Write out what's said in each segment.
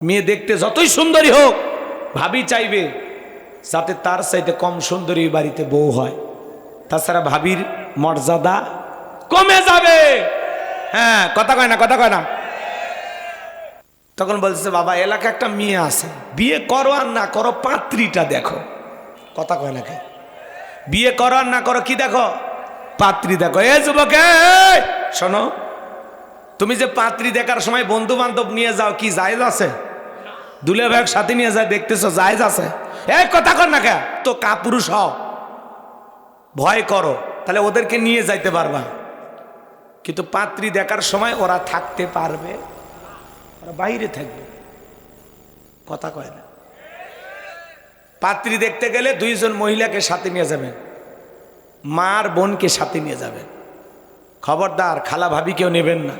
মেয়ে দেখতে যতই সুন্দরী হোক ভাবি চাইবে যাতে তার চাইতে কম সুন্দরী বাড়িতে বউ হয়, তাছাড়া ভাবির মর্যাদা কমে যাবে। হ্যাঁ, কথা কয় না, কথা কয় না। তখন বলছে বাবা এলাকা একটা মেয়ে আছে, বিয়ে করো আর না করো পাত্রীটা দেখো। কথা কয় না, বিয়ে করো আর না করো কি দেখো, পাত্রী দেখো। এ যুবক শোনো, তুমি যে পাত্রী দেখার সময় বন্ধু বান্ধব নিয়ে যাও কি জায়েজ আছে? দুলে ভাইয়ের সাথে নিয়ে যায় দেখতেছো জায়েজ আছে? এই কথা কর না কে, তো কাপুরুষ হও, ভয় করো, তাহলে ওদেরকে নিয়ে যাইতে পারবা। কিন্তু পাত্রী দেখার সময় ওরা থাকতে পারবে, ওরা বাইরে থাকবে। কথা কয় না। পাত্রী দেখতে গেলে দুইজন মহিলাকে সাথে নিয়ে যাবেন, মার বোনকে সাথে নিয়ে যাবেন। খবরদার খালা ভাবি কেউ নেবেন না।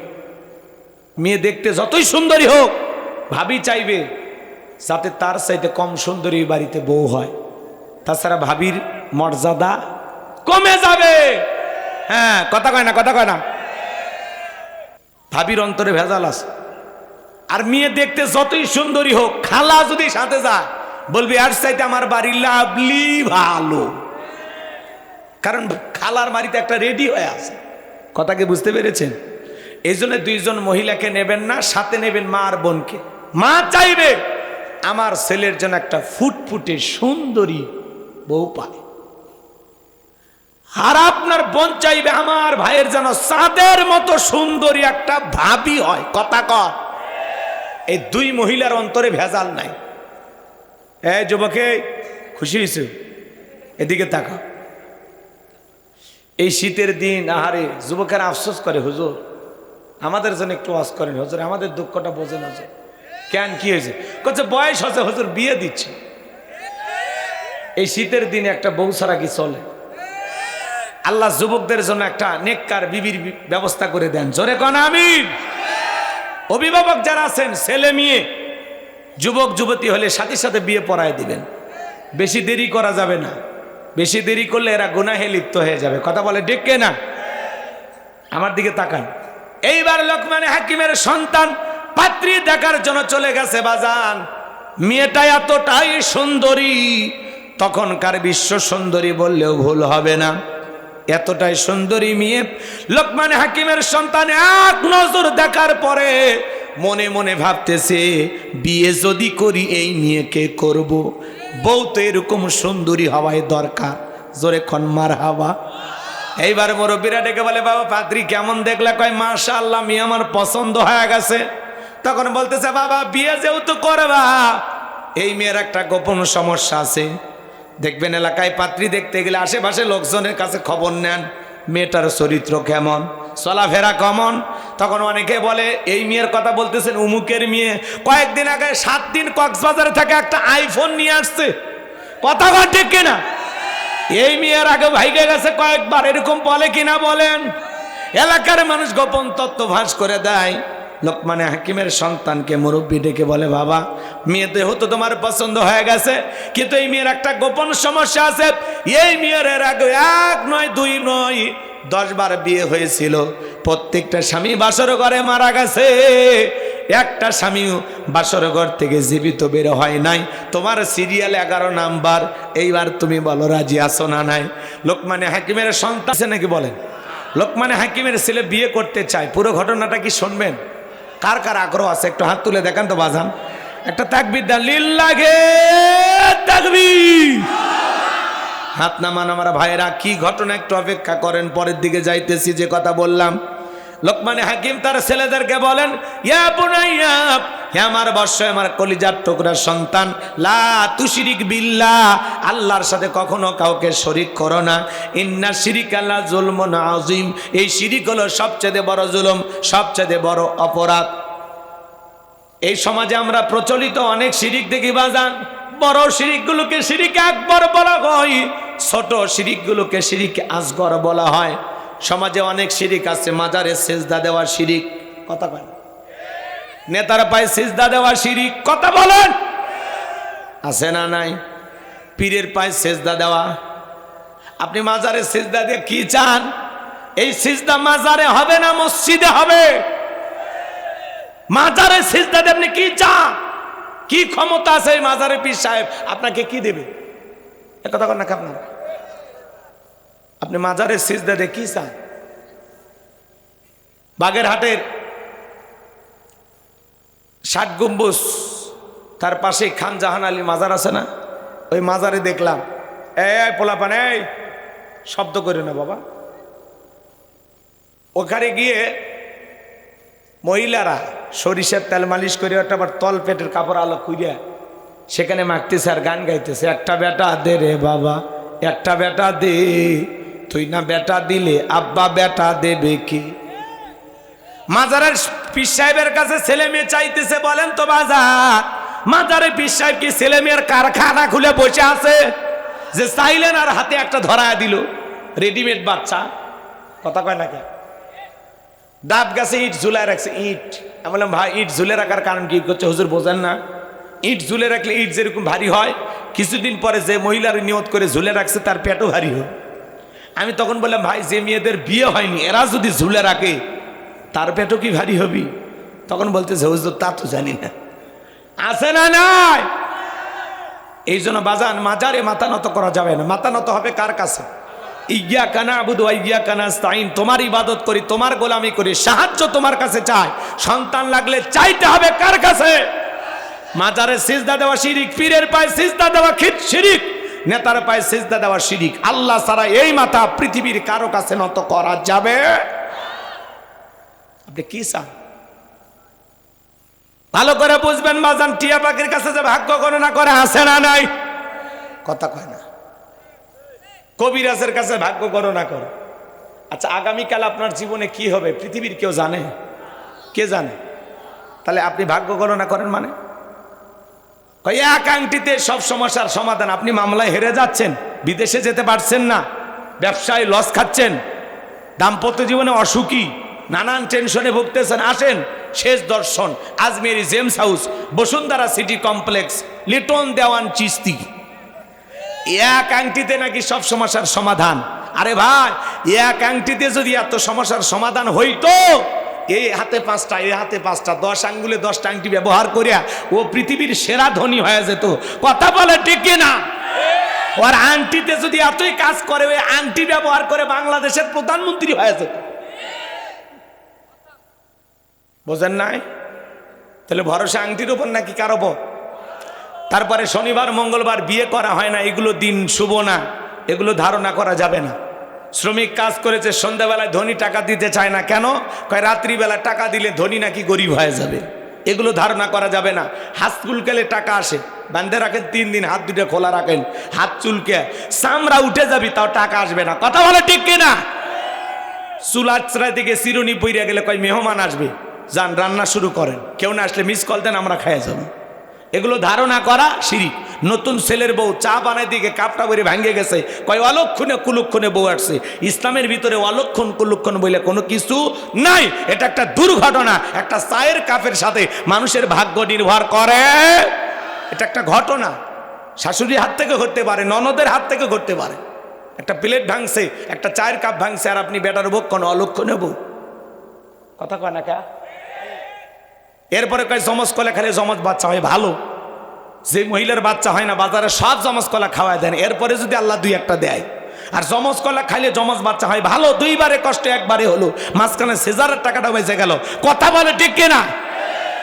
মেয়ে দেখতে যতই সুন্দরী হোক ভাবি চাইবে যাতে তার চাইতে কম সুন্দরী বাড়িতে বউ হয়, তাছাড়া ভাবির মর্যাদা কমে যাবে। হ্যাঁ, কথা কয় না, কথা কয় না। ভাবির অন্তরে ভেজাল আছে। আর মেয়ে দেখতে যতই সুন্দরী হোক খালা যদি সাথে যায় বলবি আর চাইতে আমার বাড়ির লাভলি ভালো, কারণ খালার বাড়িতে একটা রেডি হয়ে আছে। কথাকে বুঝতে পেরেছেন? এই জন্য দুইজন মহিলাকে নেবেন না, সাথে নেবেন মা আর বোনকে। মা চাইবে আমার ছেলের জন্য একটা ফুটফুটে সুন্দরী বউ পায়, আর আপনার বোন চাইবে আমার ভাইয়ের যেন চাঁদের মতো সুন্দরী একটা ভাবি হয়। কথা কর। এই দুই মহিলার অন্তরে ভেজাল নাই। এই যুবকে খুশি হয়েছে? এদিকে তাকা। এই শীতের দিন আহারে যুবকেরা আফসোস করে, হুজুর আমাদের জন্য একটু ওয়াজ করেন হুজুর, আমাদের দুঃখটা বোঝেন হুজুর। কেন, কি হয়েছে? বলছে বয়স হচ্ছে হুজুর, বিয়ে দিচ্ছে। এই শীতের দিনে একটা বউ ছাড়া কি চলে? আল্লাহ যুবকদের জন্য একটা নেককার বিবির ব্যবস্থা করে দেন। জোরে কোন আমিন। অভিভাবক যারা আছেন, ছেলে মেয়ে যুবক যুবতী হলে সাথে সাথে বিয়ে পড়ায় দিবেন। বেশি দেরি করা যাবে না, বেশি দেরি করলে এরা গুনাহে লিপ্ত হয়ে যাবে। কথা বলে ডেকে না। আমার দিকে তাকান। এইবার লোকমানে হাকিমের সন্তান পাত্রী দেখার জন্য চলে গেছে বাজান। মেয়েটা এতটাই সুন্দরী, তখনকার বিশ্ব সুন্দরী বললেও ভুল হবে না, এতটাই সুন্দরী মেয়ে। লোকমান হাকিমের সন্তান এক নজর দেখার পরে মনে মনে ভাবতেছে বিয়ে যদি করি এই মেয়েকে করব, বউ তো এরকম সুন্দরী হওয়াই দরকার। জোরে খন মারহাবা। এইবার মুরব্বীরা ডেকে বলে বাবা পাত্রী কেমন দেখলা? কয় মাশাআল্লাহ মেয়ে আমার পছন্দ হয়ে গেছে। তখন বলতেছে বাবা বিয়ে যেহেতু করবা, এই মেয়ের একটা গোপন সমস্যা আছে। দেখবেন এলাকায় পাত্রী দেখতে গেলে আশেপাশে লোকজনের কাছে খবর নেন মেয়েটার চরিত্র কেমন, চলাফেরা কেমন। তখন অনেকে বলে এই মেয়ের কথা বলতেছেন উমুকের মেয়ে, কয়েকদিন আগে 7 দিন কক্সবাজার থেকে একটা আইফোন নিয়ে আসছে। কথা ঠিক কিনা? এই মেয়ের আগে ভাইগে গেছে কয়েকবার, এরকম বলে কিনা বলেন? এলাকার মানুষ গোপন তত্ত্ব ফাঁস করে দেয়। লোকমানে হাকিমের সন্তানকে মুরব্বী ডেকে বলে বাবা মেয়ে হতো তোমার পছন্দ হয়ে গেছে, কিন্তু এই মেয়ের একটা গোপন সমস্যা আছে। এই মেয়ের এর আগে 1 নয় 2 নয় 10 বার বিয়ে হয়েছিল, প্রত্যেকটা স্বামী বাসর ঘরে মারা গেছে, একটা স্বামীও বাসর ঘর থেকে জীবিত বের হয় নাই। তোমার সিরিয়াল 11 নাম্বার, এইবার তুমি বলো রাজি আছো না নাই? লোকমানে হাকিমের সন্তান আছে নাকি বলেন? লোকমানে হাকিমের ছেলে বিয়ে করতে চায়। পুরো ঘটনাটা কি শুনবেন? কার কার আগ্রহ আছে একটু হাত তুলে দেখান তো বাজান। একটা তাকবীর দেন, লিল্লাহে তাকবীর। হাত নামান আমার ভাইয়েরা। কি ঘটনা একটু অপেক্ষা করেন, পরের দিকে যাইতেছি। যে কথা বললাম, লোকমানে হাকিম তার ছেলেদেরকে বলেন ইয়া বুনাইয়া, হে আমার বর্ষ, আমার কলিজার টুকরার সন্তান, লা তুশরিক বিল্লাহ, আল্লাহর সাথে কখনো কাউকে শরীক করো না। ইন্না শিরিকা লা যুলমুন আযীম, এই শিরিক হলো সবচেয়ে বড় জুলুম, সবচেয়ে বড় অপরাধ। এই সমাজে আমরা প্রচলিত অনেক শিরিক দেখি বাজান। বড় শিরিকগুলোকে শিরিক আকবর বলা হয়, ছোট শিরিকগুলোকে শিরিক আসগর বলা হয়। সমাজে অনেক শিরিক আছে, মাজারে সেজদা দেওয়ার শিরিক। কথা বলেন। নেতার পায়ে সেজদা দেওয়ার শিরিক। কথা বলেন, আছে না নাই? পীরের পায়ে সেজদা দেওয়া। আপনি মাজারে সেজদা দিয়ে কি চান? এই সিজদা মাজারে হবে না, মসজিদে হবে। মাজারে সিজদা দিয়ে আপনি কি চান? কি ক্ষমতা আছে এই মাজারে পীর সাহেব আপনাকে কি দেবে? কথা কন না আপনারা, আপনি মাজারের সিজদা দিয়ে কি চান? বাগেরহাটের 60 গম্বুজ তার পাশে খান জাহান আলী মাজার আছে না, ওই মাজারে দেখলাম এই পোলাপান এই শব্দ করে না বাবা, ওখানে গিয়ে মহিলারা সরিষার তেল মালিশ করে একটা আবার তল পেটের কাপড় আলো কইরা সেখানে মাখতেছে আর গান গাইতেছে, একটা বেটা দে রে বাবা, একটা বেটা দে, তুই না বেটা দিলে আব্বা বেটা দেবে কি? মাজারের পীর সাহেবের কাছে ছেলে মেয়ে চাইতেছে, বলেন তো বাজার মাজারের পীর সাহেব কি ছেলে মেয়ের কারখানা খুলে বসে আছে যে চাইলেন আর হাতে একটা ধরায় দিল রেডিমেড বাচ্চা? কথা কয় না কে? ডাব গাছে ইট ঝুলায় রাখছে, ইট। আমি বললাম ভাই ইট ঝুলে রাখার কারণ কি? করছে হুজুর বোঝেন না, ইট ঝুলে রাখলে ইট যেরকম ভারী হয়, কিছুদিন পরে যে মহিলার নিয়ত করে ঝুলে রাখছে তার পেটও ভারী হয়। আমি তখন বললাম ভাই যে মেয়েদের বিয়ে হয়নি এরা যদি ঝুলে রাখে তার পেটও কি ভারী হবি? তখন বলতেছে হুজুর তা তো জানি না। আছে না নাই? এই জন্য বাজান মাজারে মাথা নত করা যাবে না। মাথা নত হবে কার কাছে? ইয়্যাকা না'বুদু ওয়া ইয়্যাকা নাস্তাঈন। তোমার ইবাদত করি, তোমার গোলামি করি, সাহায্য তোমার কাছে চাই। সন্তান লাগলে চাইতে হবে কার কাছে? মাজারে সিজদা দেওয়া শিরিক, পীরের পায়ে সিজদা দেওয়া শিরিক, নেতার পায়ে সিজদা দেওয়া শিরিক। আল্লাহ ছাড়া এই মাথা পৃথিবীর কারো কাছে নত করা যাবে। আপনি কি চান ভালো করে বুঝবেন বাজান। টিয়া পাখির কাছে যে ভাগ্য গণনা করে আছে না নাই? কথা কয় না। কবিরাজের কাছে ভাগ্য গণনা করে। আচ্ছা আগামীকাল আপনার জীবনে কি হবে পৃথিবীর কেউ জানে? কে জানে? তাহলে আপনি ভাগ্য গণনা করেন মানে? এক আংটিতে সব সমস্যার সমাধান। আপনি মামলায় হেরে যাচ্ছেন, বিদেশে যেতে পারছেন না, ব্যবসায় লস খাচ্ছেন, দাম্পত্য জীবনে অসুখী, নানান টেনশনে ভুগতেছেন। আসেন শেষ দর্শন Ajmeri gems house, Bashundhara city complex, Liton Dewan Chishti. এক আংটিতে নাকি সব সমস্যার সমাধান। আরে ভাই এক আংটিতে যদি এত সমস্যার সমাধান হইতো, এই হাতে 5টা এই হাতে 5টা 10 আঙ্গুলে 10টা আংটি ব্যবহার করিয়া ও পৃথিবীর সেরা ধনী হয়ে যেত। কথা বলে ঠিক না? ওর আংটিতে যদি এতই কাজ করে, ওই আংটি ব্যবহার করে বাংলাদেশের প্রধানমন্ত্রী হয়ে যেত। বোঝেন নাই? তাহলে ভরসা আংটির উপর নাকি কার উপর? তারপরে শনিবার মঙ্গলবার বিয়ে করা হয় না, এগুলো দিন শুভ না, এগুলো ধারণা করা যাবে না। শ্রমিক কাজ করেছে, সন্ধ্যাবেলায় ধনী টাকা দিতে চায় না, কেন? কয় রাত্রিবেলা টাকা দিলে ধনী নাকি গরিব হয়ে যাবে। এগুলো ধারণা করা যাবে না। হাত চুলকেলে টাকা আসে, বান্ধে রাখেন 3 দিন, হাত দুটো খোলা রাখেন, হাত চুলকে চামড়া উঠে যাবি তাও টাকা আসবে না। কথা বলে ঠিক কিনা? চুলাচড়ায় দিকে চিরুনি পইরা গেলে কয় মেহমান আসবে, যান রান্না শুরু করেন, কেউ না আসলে মিস কল দেন, আমরা খাইয়া যাবো। এগুলো ধারণা করা শিরিক। নতুন ছেলের বউ চা বানায় দিকে কাপটা করে ভাঙ্গে গেছে, কয় অলক্ষণে কুলক্ষণে বউ আসছে। ইসলামের ভিতরে অলক্ষণ কুলক্ষণ বলে কোনো কিছু নাই। এটা একটা দুর্ঘটনা। একটা চায়ের কাপের সাথে মানুষের ভাগ্য নির্ভর করে। এটা একটা ঘটনা। শাশুড়ির হাত থেকে ঘটতে পারে, ননদের হাত থেকে ঘটতে পারে। একটা প্লেট ভাঙছে, একটা চায়ের কাপ ভাঙছে, আর আপনি বেটার বউ কোনো অলক্ষণে বউ। কথা কয় না কা? এরপরে কয় জমজ কলা খেলে জমজ বাচ্চা হয় ভালো। যে মহিলার বাচ্চা হয় না বাজারে সব জমজ কলা খাওয়ায় দেন, এরপরে যদি আল্লাহ 2-1টা দেয়। আর জমজ কলা খাইলে জমজ বাচ্চা হয় ভালো। 2বারে কষ্ট একবারে হলো, মাঝখানে সিজারের টাকাটা বেঁচে গেল। কথা বলে ঠিক কিনা?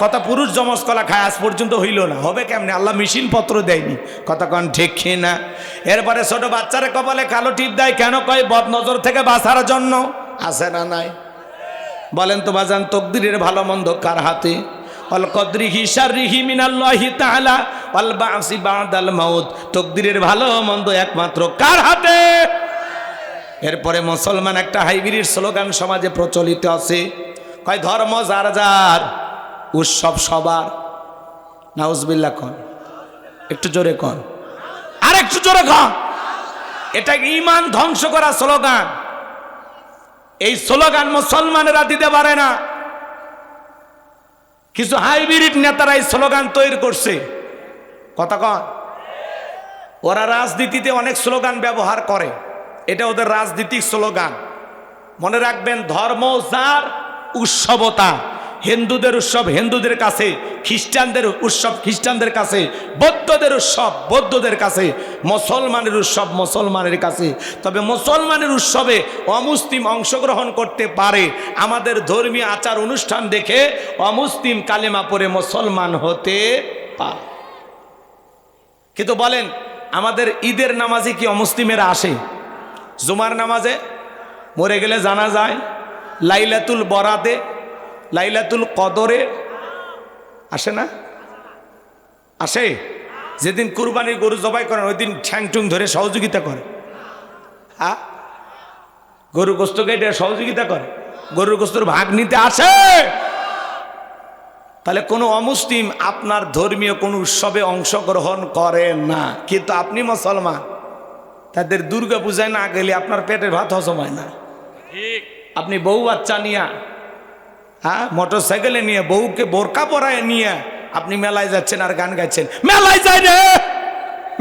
কথা পুরুষ জমজ কলা খায় আজ পর্যন্ত হইল না, হবে কেমনে? আল্লাহ মেশিন পত্র দেয়নি। কথা কন ঠিক কিনা? এরপরে ছোট বাচ্চারে কপালে কালো টিপ দেয়, কেন? কয় বদ নজর থেকে বাঁচার জন্য। আছে না নাই? বলেন তো বাজান, তকদিরের ভালো মন্দ কার হাতে? অল কদরিহি শাররিহি মিনাল্লাহি তাআলা ওয়াল বাসি বাদাল মাউত। তকদিরের ভালো মন্দ একমাত্র কার হাতে? এরপরে মুসলমান একটা হাইব্রিড স্লোগান সমাজে প্রচলিত আছে, কয় ধর্ম যার যার, উৎসব সবার। নাউজুবিল্লাহ কন, একটু জোরে কন, আর একটু জোরে কন। এটা ঈমান ধ্বংস করা স্লোগান। এই স্লোগান মুসলমানেরা দিতে পারে না। কিছু হাইব্রিড নেতারা এই স্লোগান তৈরি করছে। কথা কন। ওরা রাজনীতিতে অনেক স্লোগান ব্যবহার করে, এটা ওদের রাজনীতিক স্লোগান। মনে রাখবেন, ধর্ম যার, উৎসবতা। হিন্দুদের উৎসব হিন্দুদের কাছে, খ্রিস্টানদের উৎসব খ্রিস্টানদের কাছে, বৌদ্ধদের উৎসব বৌদ্ধদের কাছে, মুসলমানের উৎসব মুসলমানের কাছে। তবে মুসলমানের উৎসবে অমুসলিম অংশগ্রহণ করতে পারে, আমাদের ধর্মীয় আচার অনুষ্ঠান দেখে অমুসলিম কালেমা পড়ে মুসলমান হতে পারে। কিন্তু বলেন, আমাদের ঈদের নামাজে কি অমুসলিমেরা আসে? জুমার নামাজে মরে গেলে জানা যায়, লাইলাতুল বরাতে, লাইলাতুল কদরে আসে না? আসে। যেদিন কুরবানির গরু জবাই করেন ওই দিন ঠ্যাং টুং ধরে সহযোগিতা করে। হ্যাঁ, গরু গোস্ত কেটে সহযোগিতা করে, গরুর গোস্তর ভাগ নিতে আসে। তাহলে কোনো অমুসলিম আপনার ধর্মীয় কোনো উৎসবে অংশগ্রহণ করে না, কিন্তু আপনি মুসলমান। তাদের দুর্গা পূজায় না গেলে আপনার পেটের ভাত হজম হয় না। আপনি বউ বাচ্চা নিয়ে, হ্যাঁ, মোটর সাইকেলে নিয়ে, বউকে বোরকা পরায় নিয়ে আপনি মেলায় যাচ্ছেন আর গান গাইছেন, মেলায় যায় রে,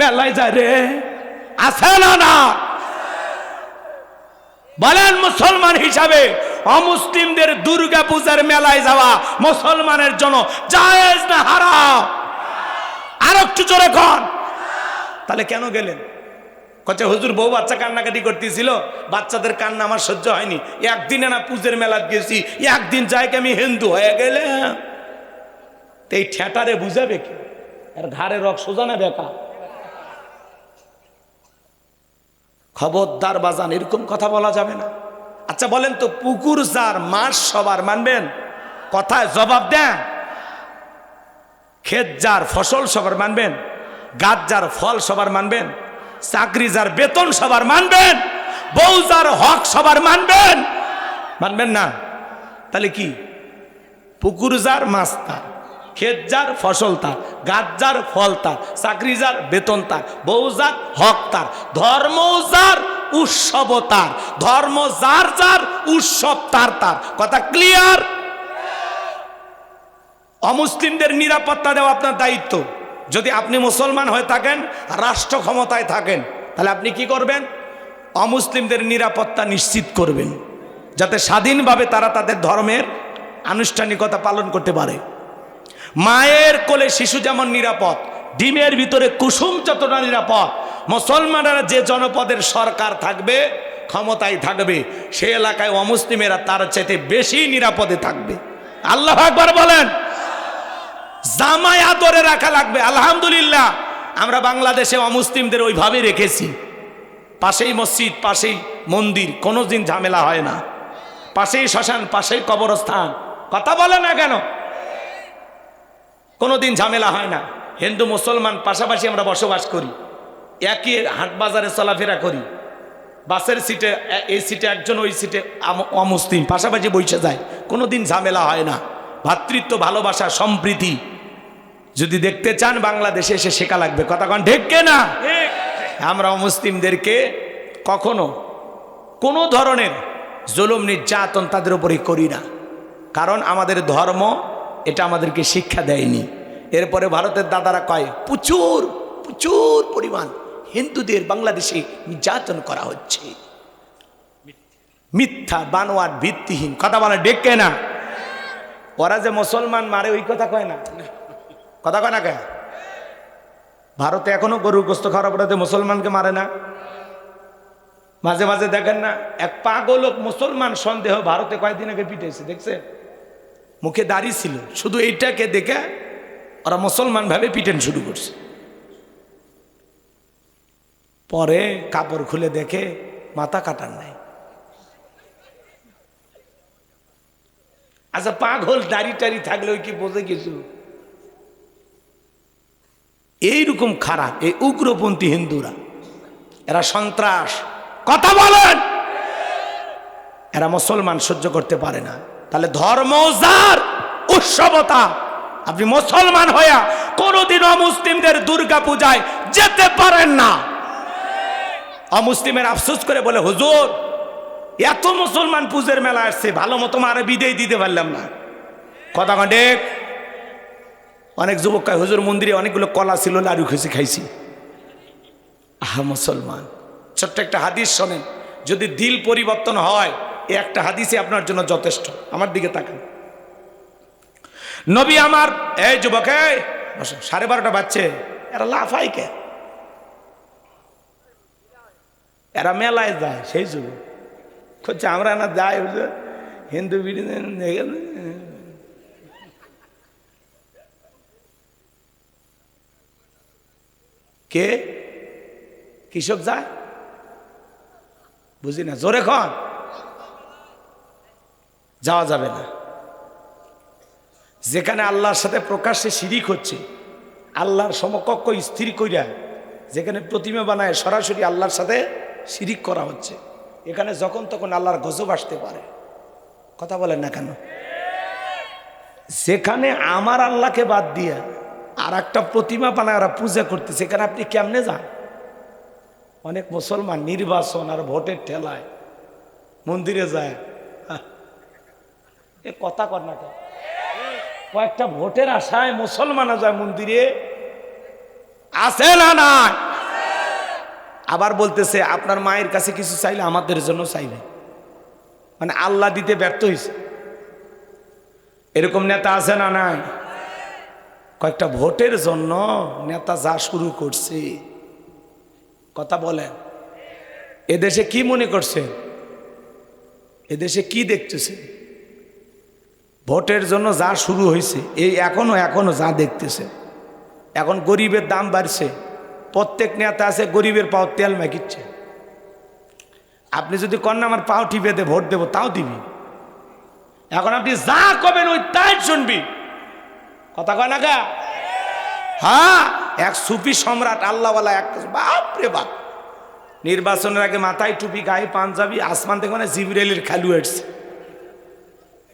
মেলায় যায় রে, আছে না? না বলেন, মুসলমান হিসাবে অমুসলিমদের দুর্গা পূজার মেলায় যাওয়া মুসলমানের জন্য জায়েজ না হারাম? আর একটু জোরে কন। তাহলে কেন গেলেন? কচ্ছে হুজুর বউ বাচ্চা কান্নাকাটি করতেছিল, বাচ্চাদের কান্না আমার সহ্য হয়নি, একদিনে না পূজের মেলাত গেছি, একদিন যাই আমি হিন্দু হয়ে গেলে। এই ঠেটারে বুঝাবে কি? আর ঘাড়ে রক সোজা না বেকা? খবরদার বাজান, এরকম কথা বলা যাবে না। আচ্ছা বলেন তো, পুকুর যার মাছ সবার মানবেন? কথায় জবাব দেন। ক্ষেত যার ফসল সবার মানবেন? গাছ যার ফল সবার মানবেন? চাকরি যার বেতন সবার মানবেন? বউ যার হক সবার মানবেন? মানবেন না। তাহলে কি? পুকুর যার মাছ তার, ক্ষেত যার ফসল তার, গাছ যার ফল তার, চাকরি যার বেতন তার, বউ যার হক তার, ধর্ম যার উৎসব তার, ধর্ম যার যার উৎসব তার তার। কথা ক্লিয়ার? অমুসলিমদের নিরাপত্তা দেওয়া আপনার দায়িত্ব। যদি আপনি মুসলমান হয়ে থাকেন, রাষ্ট্র ক্ষমতায় থাকেন, তাহলে আপনি কি করবেন? অমুসলিমদের নিরাপত্তা নিশ্চিত করবেন, যাতে স্বাধীনভাবে তারা তাদের ধর্মের আনুষ্ঠানিকতা পালন করতে পারে। মায়ের কোলে শিশু যেমন নিরাপদ, ডিমের ভিতরে কুসুম যতটা নিরাপদ, মুসলমানরা যে জনপদের সরকার থাকবে, ক্ষমতায় থাকবে, সে এলাকায় অমুসলিমেরা তার চাইতে বেশি নিরাপদে থাকবে। আল্লাহু আকবার বলেন। জামায় আদরে রাখা লাগবে। আলহামদুলিল্লাহ, আমরা বাংলাদেশে অমুসলিমদের ওইভাবে রেখেছি। পাশেই মসজিদ, পাশেই মন্দির, কোনোদিন ঝামেলা হয় না। পাশেই শ্মশান, পাশেই কবরস্থান, কথা বলে না কেন? কোনোদিন ঝামেলা হয় না। হিন্দু মুসলমান পাশাপাশি আমরা বসবাস করি, একই হাট বাজারে চলাফেরা করি, বাসের সিটে এই সিটে একজন, ওই সিটে অমুসলিম, পাশাপাশি বসে যায়, কোনোদিন ঝামেলা হয় না। ভ্রাতৃত্ব, ভালোবাসা, সম্প্রীতি যদি দেখতে চান বাংলাদেশে এসে শেখা লাগবে। কথা কন ঠিক না? আমরা অমুসলিমদেরকে কখনো কোনো ধরনের জুলুম নির্যাতন তাদের উপরে করি না, কারণ আমাদের ধর্ম এটা আমাদেরকে শিক্ষা দেয়নি। এরপরে ভারতের দাদারা কয় প্রচুর প্রচুর পরিমাণ হিন্দুদের বাংলাদেশে নির্যাতন করা হচ্ছে। মিথ্যা, বানোয়াট, ভিত্তিহীন কথা বলে ডেকে না। ওরা যে মুসলমান মারে ওই কথা কয় না, কথা কয় না কে? ভারতে এখনো গরুর গোস্ত খাওয়ার অপরাধে মুসলমানকে মারে না। মাঝে মাঝে দেখেন না, এক পাগল মুসলমান সন্দেহ ভারতে কয়েকদিন আগে পিটেছে, দেখছে? মুখে দাড়ি ছিল, শুধু এইটাকে দেখে ওরা মুসলমান ভাবে পিটেন শুরু করছে। পরে কাপড় খুলে দেখে মাথা কাটার নাই। আচ্ছা, পাগল দাড়ি টাড়ি থাকলে ওই কি বোঝে কিছু? এইরকম খারাপ এই উগ্রপন্থী হিন্দুরা, এরা সন্ত্রাস। কথা বলেন, এরা মুসলমান সহ্য করতে পারে না। তাহলে ধর্ম যার উৎসবতা, আপনি মুসলমান হইয়া কোনদিন অমুসলিমদের দুর্গা পূজায় যেতে পারেন না। অমুসলিমের আফসোস করে বলে, হুজুর এত মুসলমান পূজের মেলা আসছে, ভালো মতো মারে বিদেয় দিতে পারলাম না। কথা ঠিক? অনেক যুবক কয়, হুজুর মন্দিরে অনেকগুলো কলা ছিল, লাড়ু খুশি খাইছি। আহা মুসলমান, ছোট্ট একটা হাদিস শোনেন, যদি দিল পরিবর্তন হয়, এই একটা হাদিসই আপনার জন্য যথেষ্ট। আমার দিকে তাকান, নবী আমার, এই যুবক, এই 12:30 বাজছে, এরা লাফাই কে? এরা মেলায় যায়, সেই যুবক করছে আমরা না যাই হিন্দু বিড়ি কে কৃষক যায় বুঝি না, জোরে খন যাওয়া যাবে না। যেখানে আল্লাহর সাথে প্রকাশ্যে শিরিক হচ্ছে, আল্লাহর সমকক্ষ স্থির কইরা যেখানে প্রতিমা বানায় সরাসরি আল্লাহর সাথে শিরিক করা হচ্ছে, এখানে যখন তখন আল্লাহর গজব আসতে পারে। কথা বলেন না কেন? যেখানে আমার আল্লাহকে বাদ দিয়ে আর একটা প্রতিমা বানায় ওরা পূজা করতেছে, সেখানে আপনি কেমনে যান? অনেক মুসলমান নির্বাচন আর ভোটের ঠেলায় মন্দিরে যায়। এ কথা কর না কেন? কয়েকটা ভোটের আশায় মুসলমান যায় মন্দিরে, আছে না না? আবার বলতেছে আপনার মায়ের কাছে কিছু চাইলে আমাদের জন্য চাইবে, মানে আল্লাহ দিতে ব্যর্থ হয়েছে। এরকম নেতা আছে না নাই? কয়েকটা ভোটের জন্য নেতা যা শুরু করছে, কথা বলেন, এদেশে কি মনে করছেন? এদেশে কি দেখতেছে? ভোটের জন্য যা শুরু হয়েছে, এই এখনো যা দেখতেছে, এখন গরিবের দাম বাড়ছে, প্রত্যেক নেতা আছে গরিবের পাও তেল মেকিচ্ছে। আপনি যদি কন না আমার পাও টিপে দে ভোট দেবো, তাও দিবি। এখন আপনি যা করবেন ওই তাই শুনবি, কথা কয় না গা? হ্যাঁ, এক সুফি সম্রাট আল্লাহওয়ালা এক, বাপরে বাপ, নির্বাচনের আগে মাথায় টুপি, গায়ে পাঞ্জাবি, আসমান থেকে মানে জিবরাইলের খালু এসছে।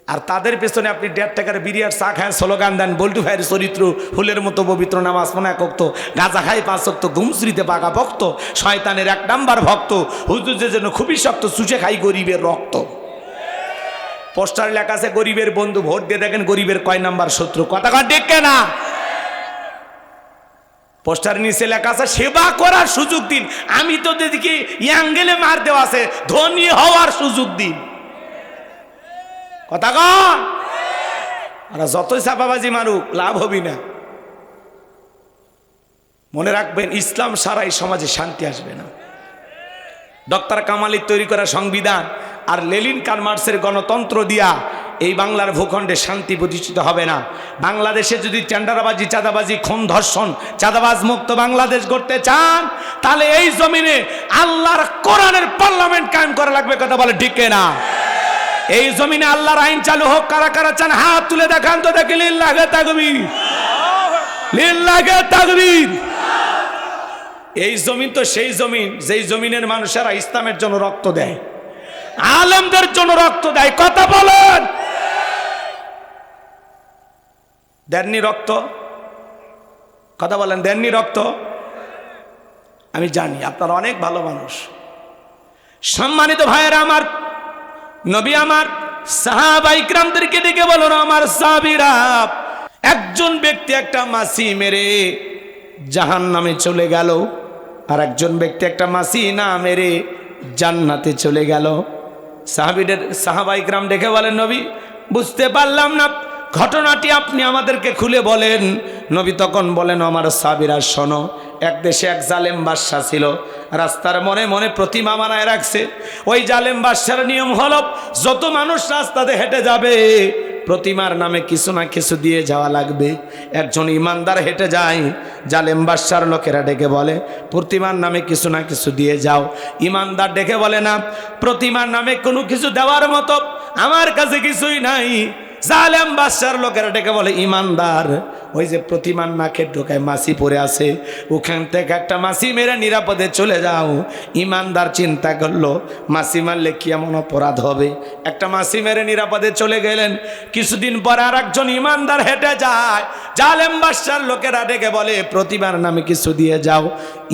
আর তাদের পেছনে আপনি 1.5 টাকার বিরিয়ার চা খায়, স্লোগান দেন বল্টু ভাইয়ের চরিত্র ফুলের মতো পবিত্র, নামাজ পড়া একক, গাঁজা খায় 5 ওয়াক্ত, ঘুমশ্রীতে পাকা ভক্ত, শয়তানের 1 নাম্বার ভক্ত, হুজুর যে জন্য খুবই শক্ত, চুষে খাই গরিবের রক্ত। পোস্টার লেখা আছে গরিবের বন্ধু, ভোট দিয়ে দেখেন গরিবের কয় নাম্বার শত্রু। কথা কন ঠিক না? পোস্টার নিচে লেখা আছে সেবা করার সুযোগ দিন। আমি তো দেখি অ্যাঙ্গেলে মার দেওয়া আছে ধনী হওয়ার সুযোগ দিন। কথা কন? ওরা যতই চাপাবাজি মারুক লাভ হবি না। মনে রাখবেন, ইসলাম ছাড়া এই সমাজে শান্তি আসবে না। ডক্টর কামালির তৈরি করা সংবিধান আর লেনিন কার্লমার্ক্সের গণতন্ত্র দিয়া এই বাংলার ভূখণ্ডে শান্তি প্রতিষ্ঠিত হবে না। বাংলাদেশে যদি টেন্ডারবাজি, চাঁদাবাজি, খুন, ধর্ষণ, চাঁদাবাজ মুক্ত বাংলাদেশ গড়তে চান, তাহলে এই জমিনে আল্লাহর কোরআনের পার্লামেন্ট কায়েম করা লাগবে। কথা বলে ঠিক না? এই জমিনে আল্লাহর আইন চালু হোক। কারা কারা চান হাত তুলে দেখান তো দেখি। লিল্লাহে তাকবীর, লিল্লাহে তাকবীর। এই জমিন তো সেই জমিন যেই জমিনের মানুষেরা ইসলামের জন্য রক্ত দেয়, আলেমদের জন্য রক্ত দেয়। কথা বলেন, দেননি রক্ত? কথা বলেন, দেননি রক্ত? আমি জানি আপনারা অনেক ভালো মানুষ। সম্মানিত ভাইয়েরা আমার, নবী আমার সাহাবায়ে কিরামদেরকে ডেকে বলল, আমার সাহাবীরা, একজন ব্যক্তি একটা মাছি মেরে জাহান্নামে চলে গেল, আর একজন ব্যক্তি একটা মাছি না মেরে জান্নাতে চলে গেল। সাহাবায়ে কিরাম ডেকে বলেন, নবী বুঝতে পারলাম না, ঘটনাটি আপনি আমাদেরকে খুলে বলেন। নবী তখন বলেন, আমার সাহাবীরা শোনো, এক দেশে এক জালেম বাদশা ছিল, রাস্তার মনে মনে প্রতিমা বানায় রাখছে। ওই জালেম বাদশার নিয়ম হলো, যত মানুষ রাস্তাতে হেঁটে যাবে প্রতিমার নামে কিছু না কিছু দিয়ে যাওয়া লাগবে। একজন ইমানদার হেঁটে যায়, জালেম বাদশার লোকেরা ডেকে বলে, প্রতিমার নামে কিছু না কিছু দিয়ে যাও। ইমানদার ডেকে বলে, না, প্রতিমার নামে কোনো কিছু দেওয়ার মতো আমার কাছে কিছুই নাই। জালেম বাদশার লোকেরা ডেকে বলে, ইমানদার, ওই যে প্রতিমার নাকের ঢোকায় মাছি পড়ে আছে, ওখান থেকে একটা মাছি মেরে নিরাপদে চলে যাও। ইমানদার চিন্তা করলো, মাছি মারলে কি এমন অপরাধ হবে? একটা মাছি মেরে নিরাপদে চলে গেলেন। কিছুদিন পর আর একজন ইমানদার হেঁটে যায়, জালেম বাদশার লোকেরা ডেকে বলে, প্রতিমার নামে কিছু দিয়ে যাও।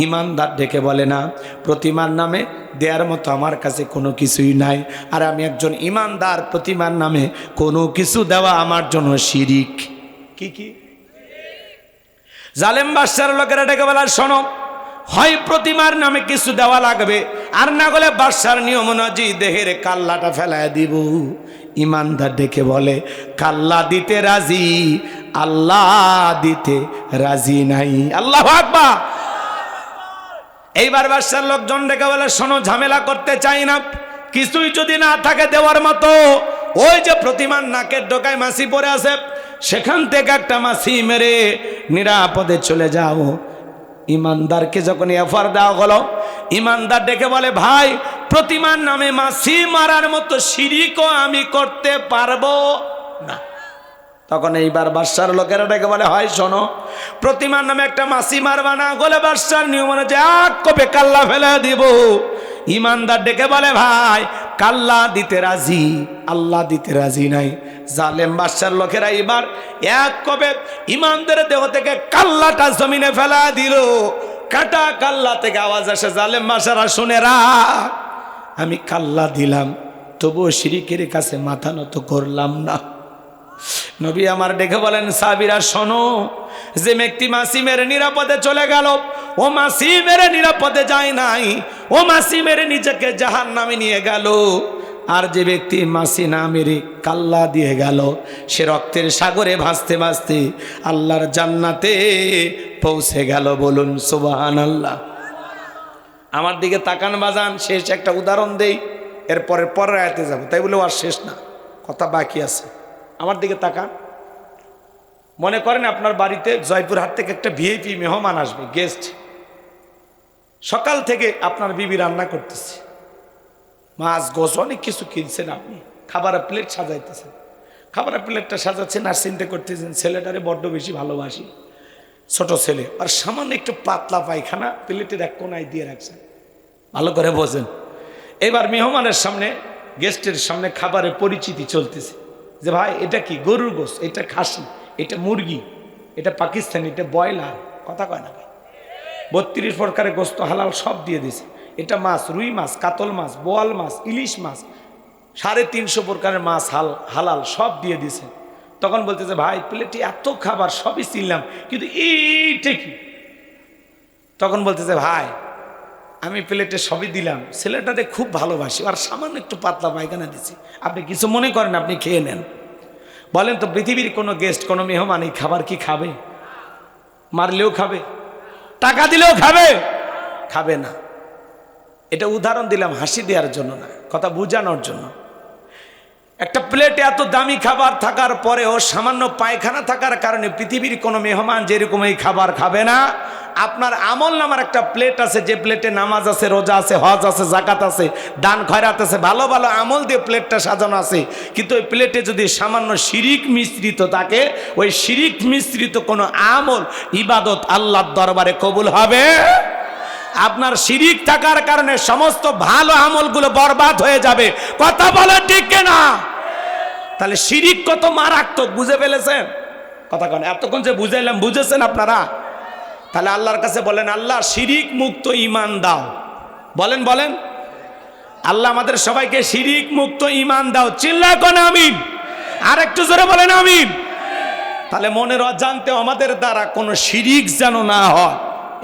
ইমানদার ডেকে বলে, না, প্রতিমার নামে দেওয়ার মতো আমার কাছে কোনো কিছুই নাই, আর আমি একজন ইমানদার, প্রতিমার নামে কোনো কিছু দেওয়া আমার জন্য শিরিক। কি কি? জালেম বাদশার লোকেরা ডেকে বলে, শোনো, হয় প্রতিমার নামে কিছু দেওয়া লাগবে, আর না হলে বাদশার নিয়ম অনুযায়ী দেহের কাল্লাটা ফেলায় দিব। ইমানদার ডেকে বলে, কাল্লা দিতে রাজি, আল্লাহ দিতে রাজি নাই। আল্লাহু আকবার। এইবার বাদশার লোকজন ডেকে বলে, শোনো, ঝামেলা করতে চাই না, কিছুই যদি না থাকে দেওয়ার মতো, ওই যে প্রতিমার নাকের ডোকায় মাছি পড়ে আছে, সেখান থেকে একটা মাছি মেরে নিরাপদে চলে যাও। ইমানদারকে যখন অফার দেওয়া হলো, ইমানদার ডেকে বলে, ভাই, প্রতিমার নামে মাছি মারার মতো শিরকও আমি করতে পারবো না। তখন এইবার বাদশার লোকেরা ডেকে বলে, হয় শোনো, প্রতিমার নামে একটা মাছি মারবা না, গলে বাদশার নিয়ম অনুযায়ী এক কোপে কাল্লা ফেলে দিব। ইমানদার ডেকে বলে, ভাই, কাল্লা দিতে রাজি, আল্লাহ দিতে রাজি নাই। জালেম বাদশার লোকেরা এবার এক কোপে ইমানদারের দেহ থেকে কাল্লাটা জমিনে ফেলা দিল। কাটা কাল্লা থেকে আওয়াজ আসে, জালেম বাদশারা শুনে রাখ, আমি কাল্লা দিলাম, তবুও শিরকের কাছে মাথা নত করলাম না। নবী আমার ডেকে বলেন, সাহাবীরা শোনো, যে ব্যক্তি মাছি মেরে নিরাপদে চলে গেল, ও মাছি মেরে নিরাপদে যায় নাই, ও মাছি মেরে নিজেকে জাহান্নামে নিয়ে গেল। আর যে ব্যক্তি মাছি না মেরে কাল্লা দিয়ে গেল, সে রক্তের সাগরে ভাসতে ভাসতে আল্লাহর জান্নাতে পৌঁছে গেল। বলুন সুবহানাল্লাহ। আমার দিকে তাকান বাজান, শেষ একটা উদাহরণ দেই, এরপরের পরের আয়াতে যাব, তাই বলে আর শেষ না, কথা বাকি আছে। আমার দিকে তাকান। মনে করেন আপনার বাড়িতে জয়পুরহাট থেকে একটা ভিআইপি মেহমান আসবে, গেস্ট। সকাল থেকে আপনার বিবি রান্না করতেছে, মাছ গোছ অনেক কিছু কিনছেন, আপনি খাবারের প্লেট সাজাইতেছেন, খাবারের প্লেটটা সাজাচ্ছেন আর চিন্তা করতেছেন, ছেলেটারে বড্ড বেশি ভালোবাসি, ছোট ছেলে, আর সামান্য একটু পাতলা পায়খানা প্লেটের এক কোনায় দিয়ে রাখছেন। ভালো করে বোঝেন। এবার মেহমানের সামনে, গেস্টের সামনে খাবারের পরিচিতি চলতেছে, যে ভাই এটা কি, গরুর গোশ, এটা খাসি, এটা মুরগি, এটা পাকিস্তানি, এটা ব্রয়লার, কথা কয় না, 32 প্রকারের গোস্ত হালাল সব দিয়ে দিছে। এটা মাছ, রুই মাছ, কাতল মাছ, বোয়াল মাছ, ইলিশ মাছ, 350 প্রকারের মাছ হালাল সব দিয়ে দিছে। তখন বলতেছে, ভাই প্লেটে এত খাবার সবই চিনলাম, কিন্তু এইটা কি? তখন বলতেছে, ভাই আমি প্লেটে সবই দিলাম, ছেলেটাতে খুব ভালোবাসি, আর সামান্য একটু পাতলা পায়খানা দিছি, আপনি কিছু মনে করেন, আপনি খেয়ে নেন। বলেন তো, পৃথিবীর কোনো গেস্ট, কোনো মেহমান এই খাবার কি খাবে? মারলেও খাবে, টাকা দিলেও খাবে? খাবে না। এটা উদাহরণ দিলাম হাসি দেওয়ার জন্য না, কথা বুঝানোর জন্য। একটা প্লেটে এত দামি খাবার থাকার পরেও সামান্য পায়খানা থাকার কারণে পৃথিবীর কোনো মেহমান যেরকম এই খাবার খাবে না। আপনার আমল নামার একটা প্লেট আছে, যে প্লেটে নামাজ আছে, রোজা আছে, হজ আছে, জাকাত আছে, দান খয়রাত আছে, ভালো ভালো আমল দিয়ে প্লেটটা সাজানো আছে, কিন্তু ওই প্লেটে যদি সামান্য শিরিক মিশ্রিত থাকে, ওই শিরিক মিশ্রিত কোনো আমল, ইবাদত আল্লাহর দরবারে কবুল হবে। আপনার শিরিক থাকার কারণে সমস্ত ভালো আমলগুলো বরবাদ হয়ে যাবে, কথা বলে ঠিক না? তাহলে শিরিক কত মারাত্মক বুঝে ফেলেছেন? কথা কেন এতক্ষণ যে বুঝাইলাম, বুঝেছেন আপনারা? তাহলে আল্লাহর কাছে বলেন, আল্লাহ শিরিক মুক্ত ঈমান দাও। বলেন বলেন, আল্লাহ আমাদের সবাইকে শিরিক মুক্ত ঈমান দাও। চিল্লা কোন আমিন, আর একটু জোরে বলেন আমিন। তাহলে মনের অজান্তে আমাদের দ্বারা কোনো শিরিক যেন না হয়,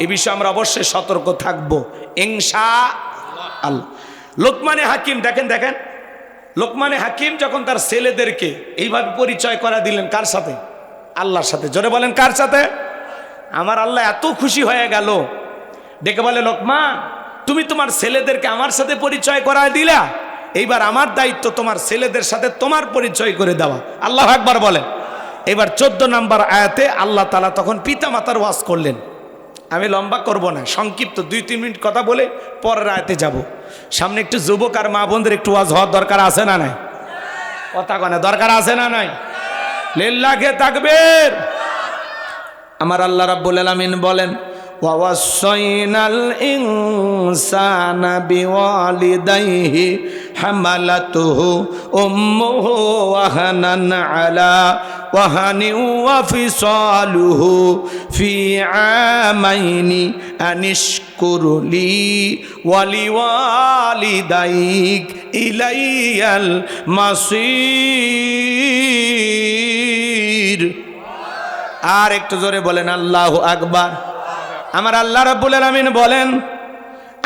এই বিষয়ে আমরা অবশ্যই সতর্ক থাকব ইনশাআল্লাহ। লোকমানে হাকিম দেখেন, লোকমানে হাকিম যখন তার ছেলেদেরকে এইভাবে পরিচয় করা দিলেন, কার সাথে? আল্লাহর সাথে। জোরে বলেন, কার সাথে? আমার আল্লাহ এত খুশি হয়ে গেল, ডেকে বলে, লোকমান, তুমি তোমার ছেলেদেরকে আমার সাথে পরিচয় করা দিলা, এইবার আমার দায়িত্ব তোমার ছেলেদের সাথে তোমার পরিচয় করে দেওয়া। আল্লাহু আকবার বলেন। এবার 14 নম্বর আয়াতে আল্লাহ তাআলা তখন পিতা মাতার ওয়াজ করলেন। আমি লম্বা করব না, সংক্ষিপ্ত 2-3 মিনিট কথা বলে পরের আয়াতে যাব। সামনে একটু যুবক আর মা বোনদের একটু ওয়াজ হওয়ার দরকার আছে না নাই? কথা কনে দরকার আছে না নাই? লিল্লাহি তাকবীর। আমার আল্লাহ রাব্বুল আলামিন বলেন, ওয়াসাইনাল ইনসানা বিওয়ালিদাইহি হামালাতুহু উম্মুহু ওয়াহানান আলা ওয়াহানি ওয়া ফিসালুহু ফি আমাইনি আনিশকুরলি ওয়ালিওয়ালিদাইক ইলাইয়াল মাসির। আর একটু জোরে বলেন আল্লাহু আকবার। আমার আল্লাহ রাব্বুল আলামিন বলেন,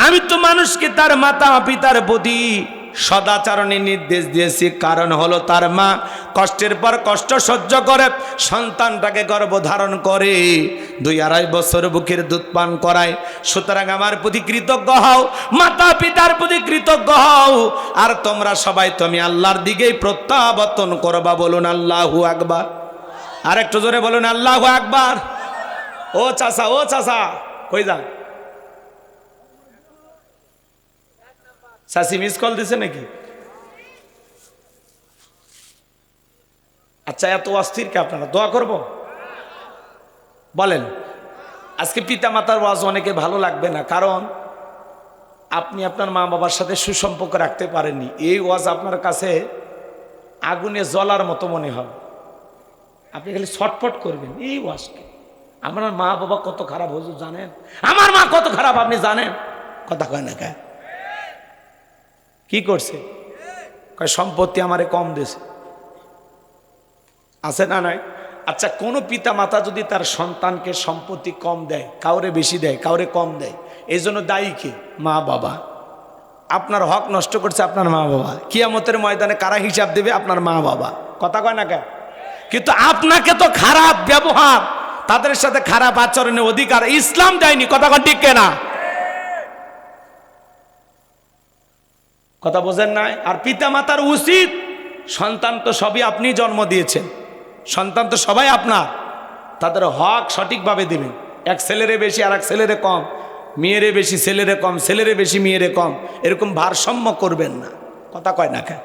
আমি তো মানুষকে তার মাতা পিতার প্রতি সদাচরণের নির্দেশ দিয়েছি, কারণ হলো তার মা কষ্টের পর কষ্ট সহ্য করে সন্তানটাকে গর্ভধারণ করে 2-2.5 বছর বুকের দুধ পান করায়। সুতরাং আমার প্রতি কৃতজ্ঞ হও, মাতা পিতার প্রতি কৃতজ্ঞ হও। আর তোমরা সবাই তুমি আল্লাহর দিকেই প্রত্যাবর্তন করবা। বলুন আল্লাহু আকবার। আর একটু জোরে বলুন আল্লাহু আকবার। ও চাচা কই যান? চাচি মিস কল দিছে নাকি? আচ্ছা, এত অস্থির কে আপনারা? দোয়া করব বলেন। আজকে পিতা মাতার ওয়াজ অনেকে ভালো লাগবে না, কারণ আপনি আপনার মা বাবার সাথে সুসম্পর্ক রাখতে পারেননি। এই ওয়াজ আপনার কাছে আগুনে জ্বলার মতো মনে হবে। আপনি খালি ছটফট করবেন এই ওয়াজকে। আমার মা বাবা কত খারাপ হুজুর জানেন? আমার মা কত খারাপ আপনি জানেন? কথা কয় না কে? কি করছে? কয় সম্পত্তি আমারে কম দিয়েছে। আছে না নাই? আচ্ছা, কোনো পিতা মাতা যদি তার সন্তানকে সম্পত্তি কম দেয়, কাউরে বেশি দেয়, কাউরে কম দেয়, এই জন্য দায়ী কে? মা বাবা। আপনার হক নষ্ট করছে আপনার মা বাবা। কিয়ামতের ময়দানে কারা হিসাব দেবে? আপনার মা বাবা। কথা কয় না কে? কিন্তু আপনাকে তো খারাপ ব্যবহার, তাদের সাথে খারাপ আচরণের অধিকার ইসলাম দেয়নি। কথা কন ঠিক কেনা? কথা বোঝেন নাই? আর পিতা মাতার উচিত, সন্তান তো সবই আপনি জন্ম দিয়েছেন, সন্তান তো সবাই আপনার, তাদের হক সঠিকভাবে দিবেন। এক ছেলেরে বেশি আর এক ছেলেরে কম, মেয়েরে বেশি ছেলেরে কম, ছেলেরে বেশি মেয়েরে কম, এরকম ভারসাম্য করবেন না। কথা কয় না কেন?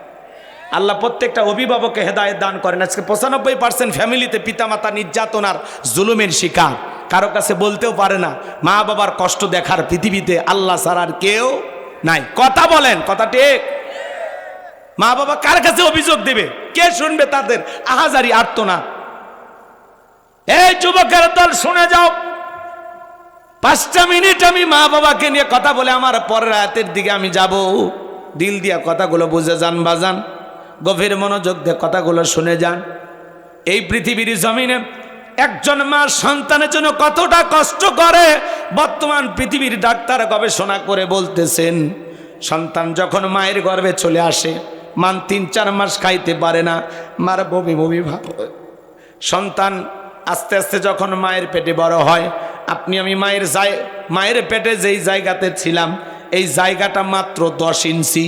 আল্লাহ প্রত্যেকটা অভিভাবককে হেদায়েত দান করেন। আজকে 95% ফ্যামিলিতে পিতামাতা নির্যাতন আর জুলুমের শিকার, কারো কাছে বলতেও পারে না। মা বাবার কষ্ট দেখার পৃথিবীতে আল্লাহ ছাড়া আর কেউ নাই। কথা বলেন, কথা ঠিক? মা বাবা কার কাছে অভিযোগ দেবে? কে শুনবে তাদের আহাজারি আর্তনাদ? এই যুবকের দল শুনে যাও, 5টা মিনিট আমি মা বাবাকে নিয়ে কথা বলে আমার পরের আয়াতের দিকে আমি যাব। দিল দিয়া কথাগুলো বুঝে যান বাজান, গভীর মনোযোগ দিয়ে কথাগুলো শুনে যান। এই পৃথিবীর জমিনে একজন মা সন্তানের জন্য কতটা কষ্ট করে, বর্তমান পৃথিবীর ডাক্তার গবেষণা করে বলতেছেন, সন্তান যখন মায়ের গর্ভে চলে আসে, মান 3-4 মাস খাইতে পারে না, মার বমি ভাব হয়। সন্তান আস্তে আস্তে যখন মায়ের পেটে বড় হয়, আপনি আমি মায়ের পেটে যেই জায়গাতে ছিলাম, এই জায়গাটা মাত্র 10 ইঞ্চি।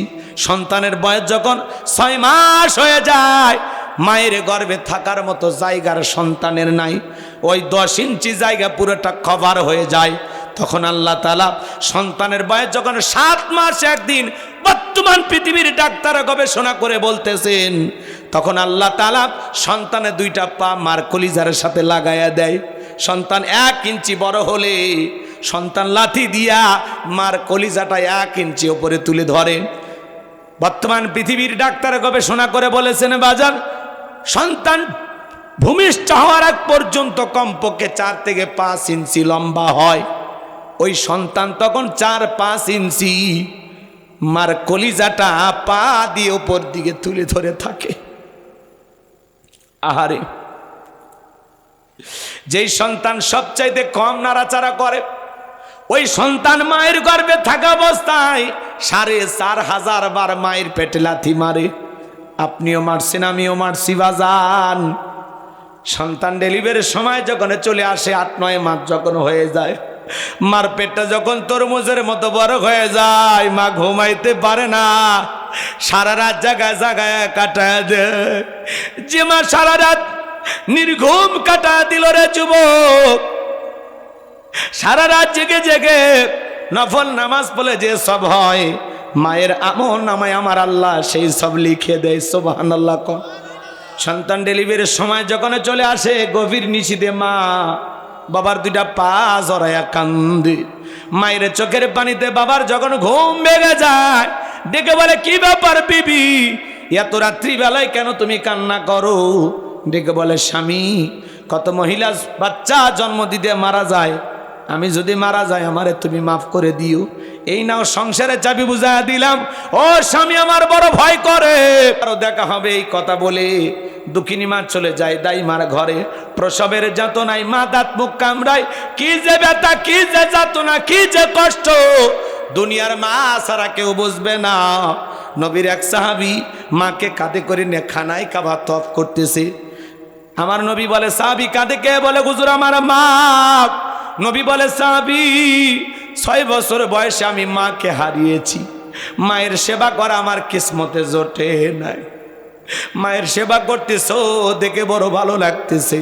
সন্তানের বয়স যখন 6 মাস হয়ে যায়, মায়ের গর্ভে থাকার মতো জায়গার সন্তানের নাই, ওই 10 ইঞ্চি জায়গা পুরোটা কভার হয়ে যায়। তখন আল্লাহ তাআলা সন্তানের বয়স যখন 7 মাস 1 দিন, বর্তমান পৃথিবীর ডাক্তার গবেষণা করে বলতেছেন, তখন আল্লাহ তাআলা সন্তানের 2টা পা মার কলিজার সাথে লাগাইয়া দেয়। সন্তান 1 ইঞ্চি বড় হলে সন্তান লাথি দিয়া মার কলিজাটা 1 ইঞ্চি উপরে তুলে ধরে। বর্তমান পৃথিবীর ডাক্তার গবেষণা করে বলেছেন বাজান, সন্তান ভূমিষ্ঠ হওয়ার আগ পর্যন্ত কমপক্ষে 4 থেকে 5 ইঞ্চি লম্বা হয়। ওই সন্তান তখন 4-5 ইঞ্চি মার কলিজাটা পা দিয়ে উপর দিকে তুলে ধরে থাকে। আহারে, যেই সন্তান সবচাইতে কম নাড়াচাড়া করে, ওই সন্তান মায়ের গর্ভে থাকা অবস্থায় 4,500 বার মায়ের পেটে লাথি মারে। আপনিও মারছেন, আমিও মারছি বাজান। সন্তান ডেলিভারির সময় যখন চলে আসে, 8-9 মাস যখন হয়ে যায়, মার পেটটা যখন তরমুজের মতো বড় হয়ে যায়, মা ঘুমাইতে পারে না, সারা রাত জায়গায় জায়গায় কাটায় দেয়। যে মা সারা রাত নির্ঘুম কাটা দিল রে যুবক, সারা রাত জেগে জেগে নফল নামাজ পড়লে যে সব হয়, মায়ের আমল নামায় আমার আল্লাহ সেই সব লিখে দেয়। সুবহানাল্লাহ। সন্তান ডেলিভারির সময় যখন চলে আসে, গভীর নিশীথে মা বাবার 2টা পা জড়াইয়া কান্দে। মায়ের চোখের পানিতে বাবার যখন ঘুম ভেঙে যায়, ডেকে বলে, কি ব্যাপার বিবি, এত রাত্রিবেলায় কেন তুমি কান্না করো? ডেকে বলে, স্বামী, কত মহিলা বাচ্চা জন্ম দিতে মারা যায়, আমি যদি মারা যাই আমারে তুমি মাফ করে দিও। এই নাও সংসারের চাবি বুঝাইয়া দিলাম। ও স্বামী, আমার বড় ভয় করে, আরো দেখা হবে। এই কথা বলে দুঃখিনী মা চলে যায় দাইমার ঘরে। প্রসবের যাতনায় মা দাঁত মুখ কামড়ায়, কি যে ব্যথা, কি যে যাতনা, কি যে কষ্ট, দুনিয়ার মা ছাড়া কেউ বুঝবে না। নবীর এক সাহাবী মাকে কাঁধে করে নিয়ে খানায় কাবা তওয়াফ করতেছে। আমার নবী বলে, সাহাবী কাঁধে কে? বলে, হুজুর আমার মা। নবী বলে, সাহাবী 6 বছর বয়সে আমি মাকে হারিয়েছি, মায়ের সেবা করা আমার কিসমতে জোটে নাই। মায়ের সেবা করতেছো দেখে বড় ভালো লাগতেছে।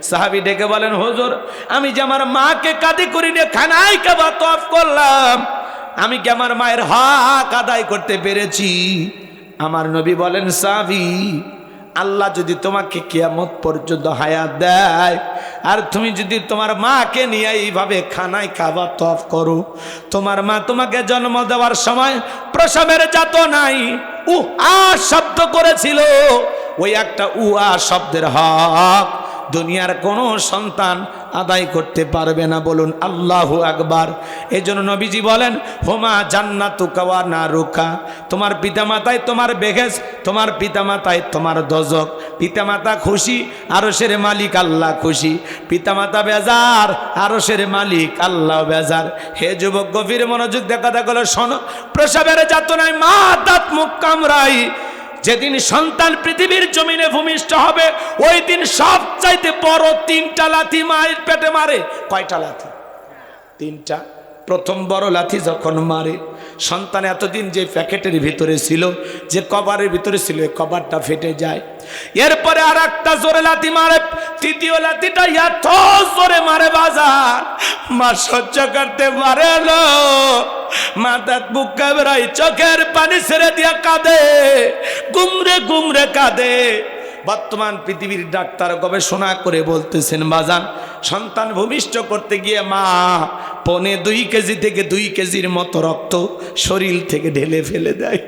সাহাবী ডেকে বলেন, হুজুর আমি যে আমার মাকে কাঁধে করে নিয়ে খানায় কাবা তওয়াফ করলাম, আমি কি আমার মায়ের হক আদায় করতে পেরেছি? আমার নবী বলেন, সাহাবী আল্লাহ যদি তোমাকে কিয়ামত পর্যন্ত হায়াত দেয় আর তুমি যদি তোমার মাকে নিয়ে এইভাবে খানায় কাবা তওয়াফ করো, তোমার মা তোমাকে জন্ম দেওয়ার সময় প্রসবের যাতনায় শব্দ করেছিল, ওই একটা শব্দের হক দুনিয়ার কোনো সন্তান আদায় করতে পারবে না। বলুন আল্লাহু আকবার। এই জন্য নবীজি বলেন, হোমা জান্নাতুকা ওয়া নারুকা, তোমার পিতামাতায় তোমার বেহেশত, তোমার পিতামাতায় তোমার দোজখ। পিতামাতা খুশি, আরশের মালিক আল্লাহ খুশি। পিতামাতা বেজার, আরশের মালিক আল্লাহ বেজার। হে যুবক, গভীর মনোযোগ দিয়ে কথাগুলো শোনো। প্রসবের যাতনায় মা দাঁত মুখ কামড়াই, যেদিন সন্তান পৃথিবীর জমিনে ভূমিষ্ঠ হবে ওই দিন সবচাইতে বড় 3টা লাথি মায়ের পেটে মারে। কয়টা লাথি? 3টা। প্রথম বড় লাথি যখন মারে, সন্তান এতদিন যে প্যাকেটের ভিতরে ছিল, যে কভারের ভিতরে ছিল, এই কভারটা ফেটে যায়। এরপরে আর একটা জোরে লাথি মারে, তৃতীয় লাথিটা এত জোরে মারে বাজার, মা সহ্য করতে পারে না। মাথার বুক কামড়াই, চোখের পানি ছেড়ে দিয়া কাঁদে, গুমরে গুমরে কাঁদে। বর্তমান পৃথিবীর ডাক্তার গবেষণা করে বলতেছেন, বাজান সন্তান ভূমিষ্ঠ করতে গিয়ে মা 1.25 কেজি থেকে 2 কেজির মতো রক্ত শরীর থেকে ঢেলে ফেলে দেয়।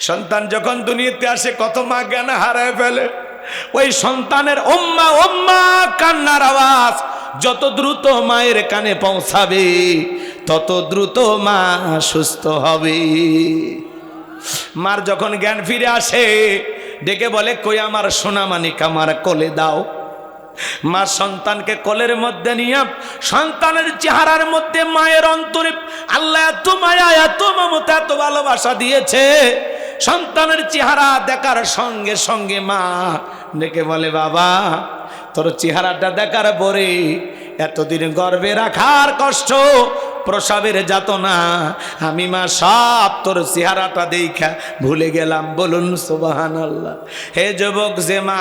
সন্তান যখন দুনিয়াতে আসে কত মা জ্ঞান হারায় ফেলে। ওই সন্তানের ওম্মা ওম্মা কান্নার আওয়াজ যত দ্রুত মায়ের কানে পৌঁছাবে তত দ্রুত মা সুস্থ হবে। মার যখন জ্ঞান ফিরে আসে, ডেকে বলে, কই আমার সোনা মানিক, আমার কোলে দাও। মা সন্তানকে কোলের মধ্যে নিয়ে সন্তানের চেহারার মধ্যে মায়ের অন্তরে আল্লাহ এত মায়া, এত মমতা, এত ভালোবাসা দিয়েছে। সন্তানের চেহারা দেখার সঙ্গে সঙ্গে মা ডেকে বলে, বাবা তোর চেহারাটা দেখার পরে এতদিন গর্ভে রাখার কষ্ট, প্রসবের যাতনা আমি মা সব তোর চেহারাটা দেখা ভুলে গেলাম। বলুন সুবহানাল্লাহ। হে যুবক, যে মা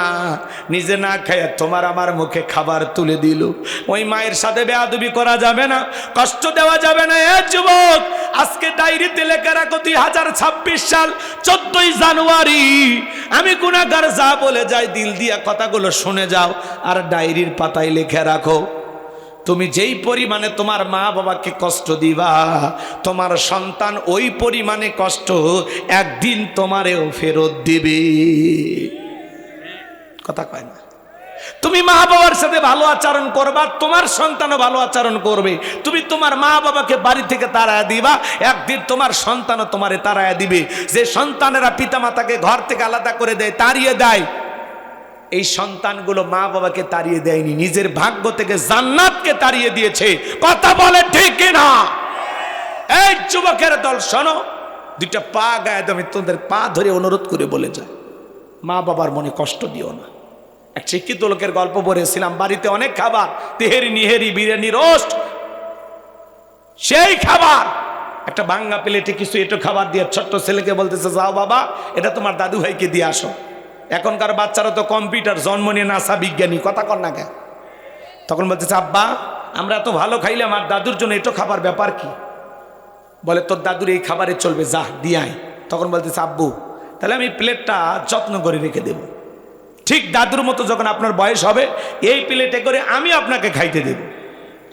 নিজে না খায় তোমার আমার মুখে খাবার তুলে দিল, ওই মায়ের সাথে বেয়াদবি করা যাবে না, কষ্ট দেওয়া যাবে না। হে যুবক, আজকে ডায়েরিতে লেখা রাখো 2026 সাল 14ই জানুয়ারি। আমি গুনাহগার, যা বলে যাই দিল দিয়া কথাগুলো শুনে যাও আর ডায়েরির পাতায় লিখে রাখো, তুমি যেই পরিমাণে তোমার মা বাবাকে কষ্ট দিবা, তোমার সন্তান ওই পরিমাণে কষ্ট একদিন তোমারেও ফেরত দিবে। কথা কয় না? তুমি মা বাবার সাথে ভালো আচরণ করবা, তোমার সন্তানও ভালো আচরণ করবে। তুমি তোমার মা বাবাকে বাড়ি থেকে তাড়ায় দিবা, একদিন তোমার সন্তানও তোমারে তাড়ায় দিবে। যে সন্তানেরা পিতামাতাকে ঘর থেকে আলাদা করে দেয়, তাড়িয়ে দেয়, এই সন্তানগুলো মা বাবাকে তাড়িয়ে দেয়নি, নিজের ভাগ্য থেকে জান্নাতকে তাড়িয়ে দিয়েছে। কথা বলে ঠিক না? এই যুবকের দল শোনো, 2টা পা গায়ে আমি তোদের পা ধরে অনুরোধ করে বলে যায়, মা বাবার মনে কষ্ট দিও না। এক শিক্ষিত লোকের গল্প পড়েছিলাম, বাড়িতে অনেক খাবার, তেহেরি নিহেরি বিরিয়ানি রোস্ট, সেই খাবার একটা ভাঙ্গা প্লেটে কিছু এটো খাবার দিয়ে ছোট্ট ছেলেকে বলতেছে, যাও বাবা এটা তোমার দাদু ভাইকে দিয়ে আসো। এখনকার বাচ্চারা তো কম্পিউটার, জন্ম নিয়ে নাসা বিজ্ঞানী, কথা কর না কেন? তখন বলতেছে, আব্বা আমরা তো ভালো খাইলে আমার দাদুর জন্য এটো খাবার ব্যাপার কি? বলে, তোর দাদুর এই খাবারে চলবে, যা দিয়ে আয়। তখন বলতেছে, আব্বু তাহলে আমি প্লেটটা যত্ন করে রেখে দেব, ঠিক দাদুর মতো যখন আপনার বয়স হবে এই প্লেটে করে আমি আপনাকে খাইতে দেব।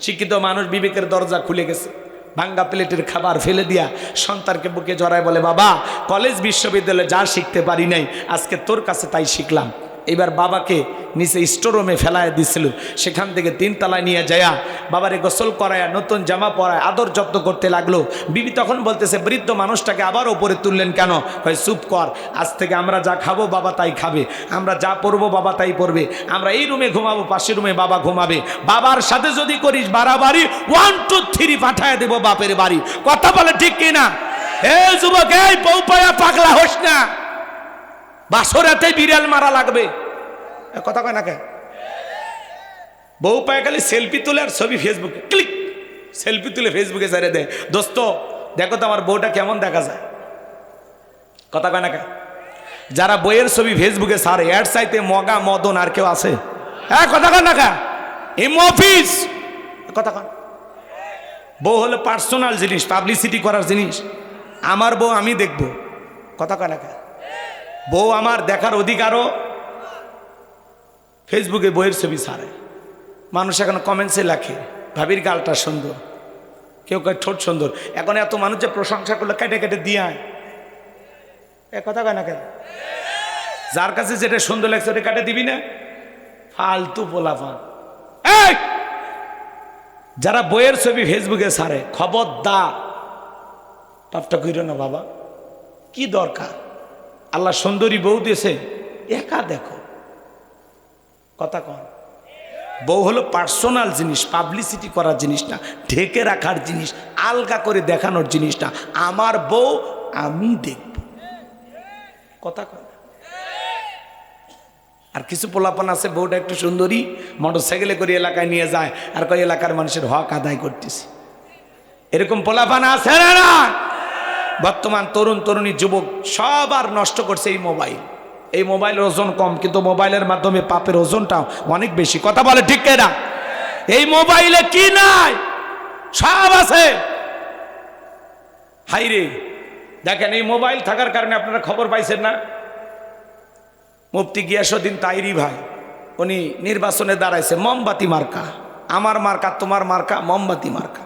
শিক্ষিত মানুষ বিবেকের দরজা খুলে গেছে, ভাঙ্গা প্লেটের খাবার ফেলে দিয়া সন্তানকে বুকে জড়ায় বলে, বাবা কলেজ বিশ্ববিদ্যালয়ে যা শিখতে পারি নাই আজকে তোর কাছে তাই শিখলাম। এবার বাবাকে নিচে স্টোররুমে ফেলায় দিছিল, সেখান থেকে 3 তলায় নিয়ে যায়া বাবারে গোসল করায়া নতুন জামা পরায় আদর যত্ন করতে লাগলো। বিবি তখন বলতেছে, বৃদ্ধ মানুষটাকে আবার ওপরে তুললেন কেন? হয় চুপ কর, আজ থেকে আমরা যা খাবো বাবা তাই খাবে, আমরা যা পরবো বাবা তাই পরবে, আমরা এই রুমে ঘুমাবো, পাশের রুমে বাবা ঘুমাবে, বাবার সাথে যদি করিস বাড়াবাড়ি 1 2 3 পাঠায় দেবো বাপের বাড়ি। কথা বলে ঠিক কিনা? এ যুবক, এই বউ পায়া পাগলা হোস না, বাসরাতে বিড়াল মারা লাগবে। কথা কয় না কে? বউ পায় খালি সেলফি তুলে আর ছবি ফেসবুকে ক্লিক, সেলফি তুলে ফেসবুকে ছেড়ে দেয়। দোস্ত দেখো তো আমার বউটা কেমন দেখা যায়। কথা কয় না কে? যারা বইয়ের ছবি ফেসবুকে ছাড়ে এর চাইতে মগা মদন আর কেউ আছে? হ্যাঁ, কথা কয় না কে? এই অফিস কথা কয়। বউ হলো পার্সোনাল জিনিস, পাবলিসিটি করার জিনিস। আমার বউ আমি দেখব। কথা কয় না কে? বউ আমার দেখার অধিকারও। ফেসবুকে বইয়ের ছবি ছাড়ে, মানুষ এখন কমেন্টসে লেখে ভাবির গালটা সুন্দর, কেউ কয় ঠোঁট সুন্দর। এখন এত মানুষ যে প্রশংসা করলে কেটে কেটে দিয়ে আয়। এ কথা কয় না কেন? যার কাছে যেটা সুন্দর লাগছে ওটা কেটে দিবি না, ফালতু পোলাপান। এই যারা বইয়ের ছবি ফেসবুকে ছাড়ে, খবরদার, পাপটা কইরো না বাবা। কি দরকার? আল্লাহ সুন্দরী বউ দিয়েছে, একা দেখো। কথা কন। বউ হলো পার্সোনাল জিনিস, পাবলিসিটি করার জিনিস না, ঢেকে রাখার জিনিস, আলগা করে দেখানোর জিনিস না। আমার বউ আমি দেখব। কথা কন। আর কিছু পোলাপান আছে বউটা একটু সুন্দরী, মোটর সাইকেলে করে এলাকায় নিয়ে যায় আর কয় এলাকার মানুষের হক আদায় করতেছে। এরকম পোলাপান আছে না? বর্তমান তরুণ তরুণী যুবক সবার নষ্ট করছে এই মোবাইল। এই মোবাইলের ওজন কম, কিন্তু মোবাইলের মাধ্যমে পাপের ওজনটা অনেক বেশি। কথা বলে ঠিক না? এই মোবাইলে কি নাই? সব আছে। হাইরে দেখেন, এই মোবাইল থাকার কারণে আপনারা খবর পাইছেন না? মুফতি গিয়াসউদ্দিন তাইরি ভাই, উনি নির্বাচনে দাঁড়াইছে মোমবাতি মার্কা। আমার মার্কা, তোমার মার্কা, মোমবাতি মার্কা।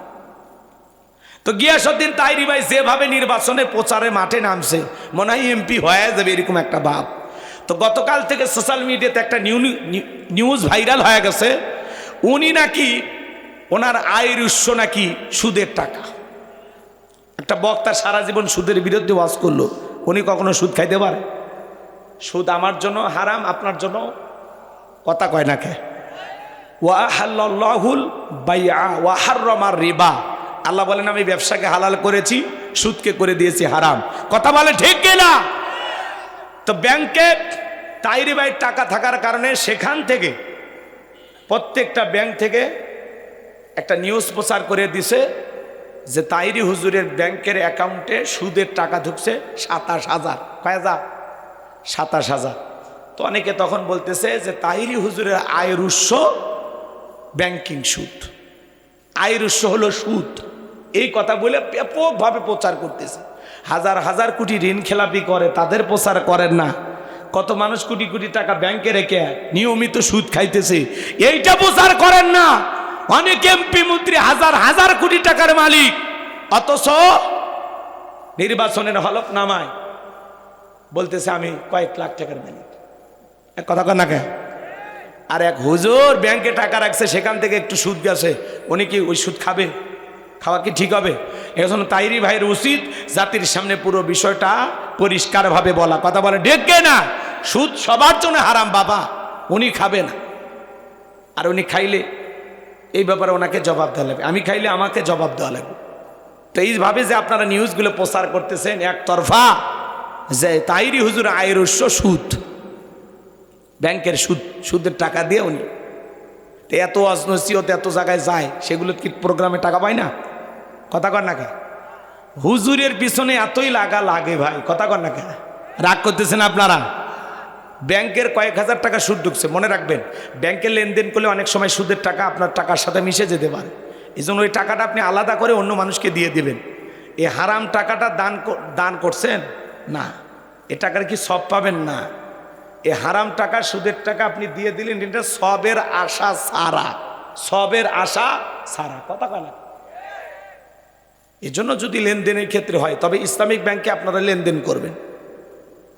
তো গিয়াসউদ্দিন তাইরি ভাই যেভাবে নির্বাচনে প্রচারে মাঠে নামছে, মনে হয় এমপি হয়ে যাবে এরকম একটা ভাব। তো গতকাল থেকে সোশ্যাল মিডিয়াতে একটা নিউজ ভাইরাল হয়ে গেছে, উনি নাকি ওনার আয়ের উৎস নাকি সুদের টাকা। একটা বক্তা সারা জীবন সুদের বিরুদ্ধে ওয়াজ করলো, উনি কখনো সুদ খাইতে পারে? সুদ আমার জন্য হারাম, আপনার জন্য। কথা কয় না কে? ওয়া আহাল্লাল্লাহুল বাইআ ওয়া হাররামার রিবা। আল্লাহ বলেন আমি ব্যবসাকে হালাল করেছি, সুদকে করে দিয়েছি হারাম। কথা বলে ঠিক কিনা? তো ব্যাংকে তাইরি ভাই টাকা থাকার কারণে সেখান থেকে প্রত্যেকটা ব্যাংক থেকে একটা নিউজ প্রচার করে দিছে যে তাইরি হুজুরের ব্যাংকের অ্যাকাউন্টে সুদের টাকা ঢুকছে ২৭,০০০। কয় হাজার? ২৭,০০০। তো অনেকে তখন বলতেছে যে তাইরি হুজুরের আয়ের উৎস ব্যাংকিং সুদ, আয়ের উৎস হলো সুদ। এই কথা বলে ব্যাপকভাবে প্রচার করতেছে। হাজার হাজার কোটি ঋণ খেলাপি করে, তাদের প্রচার করেন না। কত মানুষ কোটি কোটি টাকা ব্যাংকে রেখে নিয়মিত সুদ খাইতেছে, এইটা প্রচার করেন না। অনেক এমপি মন্ত্রী হাজার হাজার কোটি টাকার মালিক, অথচ নির্বাচনের হলফনামায় বলতেছে আমি কয়েক লাখ টাকার মালিক। এক কথা কন না কে? আর এক হুজুর ব্যাংকে টাকা রাখছে, সেখান থেকে একটু সুদ গেছে, উনি কি ওই সুদ খাবে? খাওয়া কি ঠিক হবে? এখন তাইরি ভাইয়ের উচিত জাতির সামনে পুরো বিষয়টা পরিষ্কারভাবে বলা। কথা বলে ডেকে না, সুদ সবার জন্য হারাম বাবা, উনি খাবে না। আর উনি খাইলে এই ব্যাপারে ওনাকে জবাব দেওয়া লাগবে, আমি খাইলে আমাকে জবাব দেওয়া লাগবে। তো এইভাবে যে আপনারা নিউজগুলো প্রচার করতেছেন একতরফা, যে তাইরি হুজুর আয়ের উৎস সুদ, ব্যাংকের সুদ, সুদের টাকা দিয়ে উনি এত অজনসিয়ত এত জায়গায় যায়, সেগুলো কি প্রোগ্রামে টাকা পায় না? কথা কর না কে? হুজুরের পিছনে এতই লাগা লাগে ভাই। কথা কর না কে? রাগ করতেছেন আপনারা? ব্যাংকের কয়েক হাজার টাকা সুদ ঢুকছে, মনে রাখবেন ব্যাংকে লেনদেন করলে অনেক সময় সুদের টাকা আপনার টাকার সাথে মিশে যেতে পারে। এই জন্য ওই টাকাটা আপনি আলাদা করে অন্য মানুষকে দিয়ে দেবেন। এই হারাম টাকাটা দান করছেন না, এ টাকার কি সব পাবেন না। এই হারাম টাকা, সুদের টাকা আপনি দিয়ে দিলেন, এটা সবের আশা ছাড়া, সবের আশা ছাড়া। কথা কয় না? এই জন্য যদি লেনদেনের ক্ষেত্রে হয়, তবে ইসলামিক ব্যাংকে আপনারা লেনদেন করবেন,